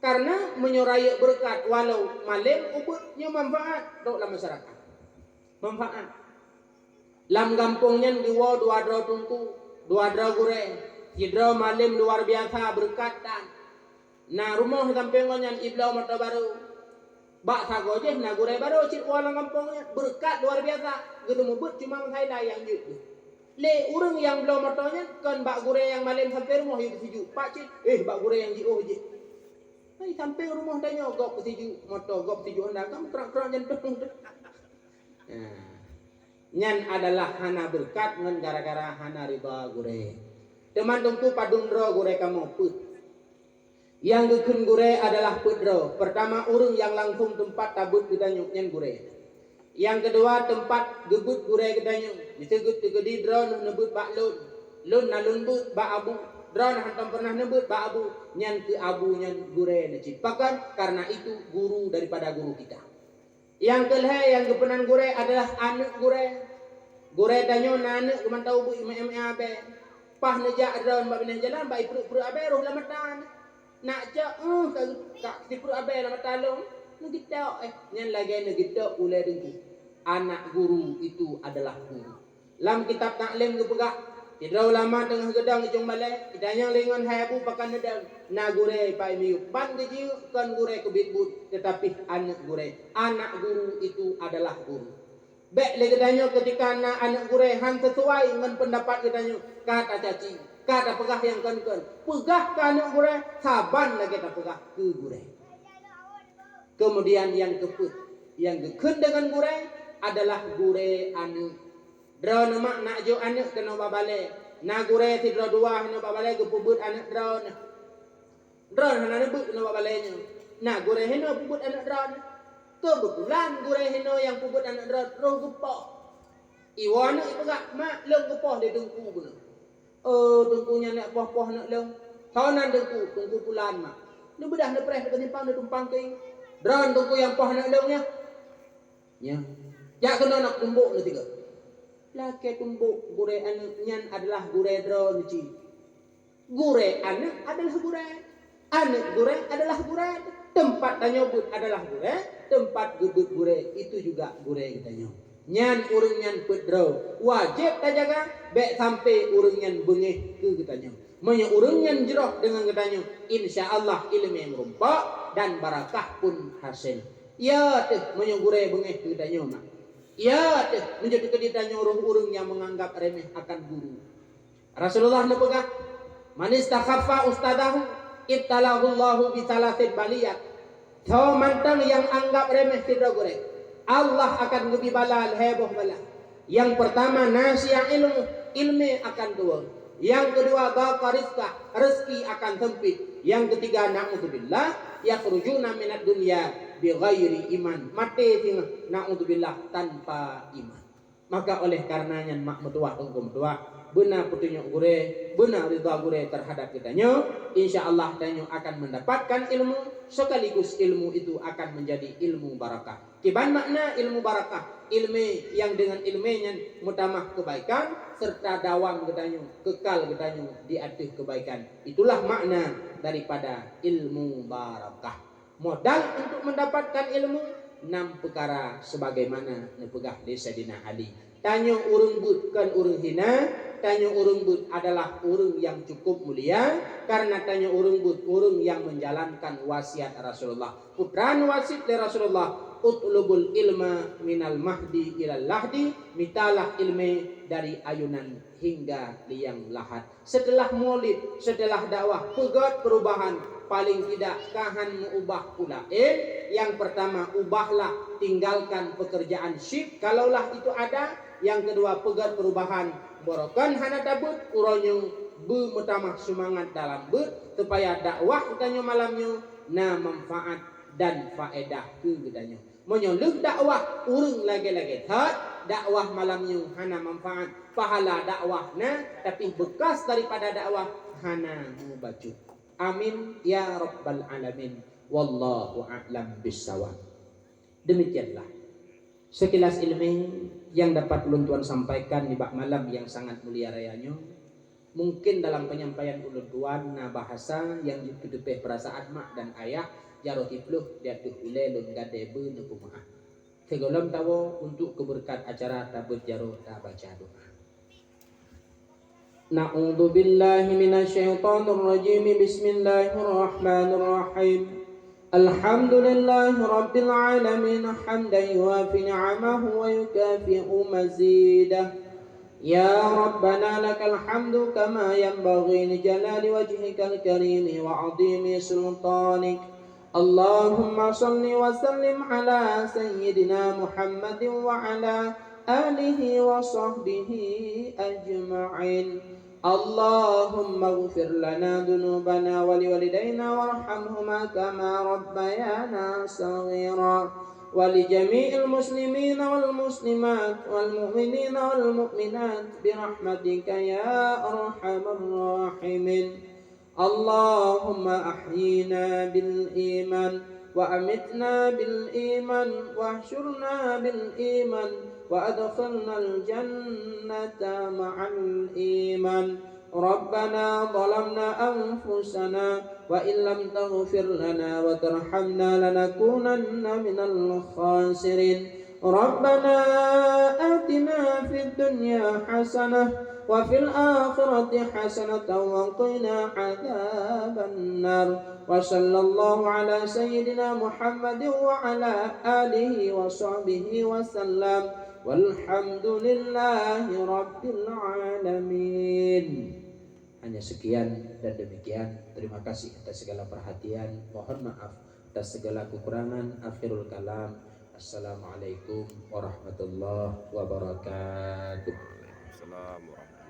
Karena menyuraya berkat walau malim ubudnya manfaat dalam masyarakat. Manfaat. Lam kampungnya diwa 2 dra tungku, 2 dra gure, 3 dra malim luar biasa berkatan. Nah rumah kampungnya iblau mata baru bak sago je na gure baru cik walang kampungnya berkat luar biasa gitu mubut cuma saya yang jut le urang yang belum matanya kan bak gure yang malam sampai rumah yuk sejuk pak cik bak gure yang jio je hai sampai rumah tanya gok sejuk moto gok sejuk anda kan kerak-kerak jantung nyan adalah hana berkat ngan gara-gara hana riba gure teman tungku padung ro gure kamu put. Yang gekun gure adalah pudro. Pertama urung yang langsung tempat tabut gedanyuk nyen gure. Yang kedua tempat gebut gure gedanyuk. Disegut tegedi drone nebut bak lun. Lun na lun but bak abu. Drone hantam pernah nebut bak abu. Nyen ke abu nyen gure diciptakan karena itu guru daripada guru kita. Yang kelih yang gepenan gure adalah anak gure. Gure danyo na anak kemantau bu abe. Pah nejak drone bak binah jalan bak ipru abe roh lamatan. Nak cak kak sipru abai nama talong ngegitok nyan lagi ngegitok ulai dengki anak guru itu adalah guru lam kitab taklim gepegak tidak ulama tengah gedang icung balai idanya lingon hayabu pakan nedang na gure pai miu ban geji kan gure kebitbut tetapi anak guru itu adalah guru bek legedanyo ketika anak gure han sesuai dengan pendapat gedanyo kata caci kata pegah yang kan pegah kana gure saban lagi tak pegah ke gure. Kemudian yang keput yang gekun dengan gure adalah gure anu drone mak nak jo anak kena babale na gure ti dro 2 hana babale gepubut anak drone hana nebut kena babalenya na gure hena pubut anak drone kebetulan gure hena yang pubut anak drone roh gepoh iwana ipegah mak leung gepoh di dengku guna tungkunya nak poh-poh nak leung Kawanan dengku tungku pulan mak. Ni bedah ni preh dekat simpang ni tumpang ke. Dron tungku yang pah nak dongnya. Ya. Ya kena nak tumbuk ni tiga. Laki tumbuk gure anak nyan adalah gure dron ci. Gure anak adalah gure. Anak gure adalah gure. Tempat tanyobut adalah gure. Tempat gebut gure itu juga gure kita nyo. Nyan urang nyan pedro. Wajib ta jaga bek sampai urang nyan bengih ke kita nyo. Manya urang nyan jeroh dengan kita nyo. Insyaallah ilmu yang merompak dan barakah pun hasil. Ya teh manya gure bengih ke kita nyo mak. Ya teh menjadi keditanya urang-urang yang menganggap remeh akan guru. Rasulullah nepegah man istakhaffa ustadahu ibtalahullahu bi thalathin baliyat. Tau mantang yang anggap remeh tidak goreng, Allah akan lebih balal heboh bala. Yang pertama nasiah ilmu akan dua. Yang kedua baqa rizqah, rezeki akan sempit. Yang ketiga na'udzubillah yakhrujuna minad dunya bighairi iman. Mati tinggal na'udzubillah tanpa iman. Maka oleh karenanya mak metuah tunggu metuah benar petunjuk gure, benar ridha gure terhadap kitanya, insyaallah tanyo akan mendapatkan ilmu, sekaligus ilmu itu akan menjadi ilmu barakah. Kiban makna ilmu barakah, ilmu yang dengan ilmunya mutamah kebaikan serta dawam kitanya, kekal kitanya di atas kebaikan. Itulah makna daripada ilmu barakah. Modal untuk mendapatkan ilmu 6 perkara sebagaimana nepegah di Sayyidina Ali. Tanya urang but kan urang hina, tanya urang but adalah urang yang cukup mulia karena tanya urang but urang yang menjalankan wasiat Rasulullah. Putran wasiat dari Rasulullah, utlubul ilma minal mahdi ilal lahdi, mitalah ilmu dari ayunan hingga liang lahat. Setelah maulid, setelah dakwah, pegat perubahan, paling tidak kahan mengubah pula. Yang pertama ubahlah, tinggalkan pekerjaan syirk kalaulah itu ada. Yang kedua pegat perubahan, borokan hana dabut uronyo bermutamah semangat dalam ber supaya dakwah kitanya malamnya na manfaat dan faedah ke kitanya. Menyoluk dakwah urang lagi-lagi hat dakwah malamnya hana manfaat pahala dakwah na tapi bekas daripada dakwah hana mubacu. Amin ya rabbal alamin. Wallahu a'lam bissawab. Demikianlah sekilas ilmu yang dapat ulun tuan sampaikan di bak malam yang sangat mulia rayanya. Mungkin dalam penyampaian ulun tuan na bahasa yang dipedepeh perasaan mak dan ayah jaro tifluh diatuh ule lun gade be nepu maaf. Kegolam tawo untuk keberkat acara tabut jaro ta baca doa. Na'udzu billahi minasyaitonir rajim. Bismillahirrahmanirrahim. Alhamdulillahi rabbil alamin hamdan yuwafi ni'amahu wa yukafi'u mazidah. Ya Rabbana lakal hamdu kama yanbaghi li jalali wajhikal karim wa 'azimi sultanik. Allahumma salli wa sallim ala sayyidina Muhammadin wa ala alihi wa sahbihi ajma'in. Allahumma ighfir lana dhunubana wa liwalidayna warhamhuma kama rabbayana saghira wa li jami'il muslimina wal muslimat wal mu'minina wal mu'minat bi rahmatika ya arhamar rahimin. Allahumma ahyina bil iman wa amitna bil iman wa ahsyurna bil iman wa adkhilnal jannata ma'al iman. Rabbana zalamna anfusana wa illam taghfir lana wa tarhamna lanakunanna minal khasirin. Rabbana atina fid dunya hasanah wa fil akhirati hasanatan wa qina adzaban nar. Wa sallallahu ala sayyidina Muhammadin wa ala alihi wa sahbihi wa sallam. Walhamdulillahi rabbil alamin. Hanya sekian dan demikian. Terima kasih atas segala perhatian. Mohon maaf atas segala kekurangan. Akhirul kalam. Assalamualaikum warahmatullahi wabarakatuh. Assalamualaikum.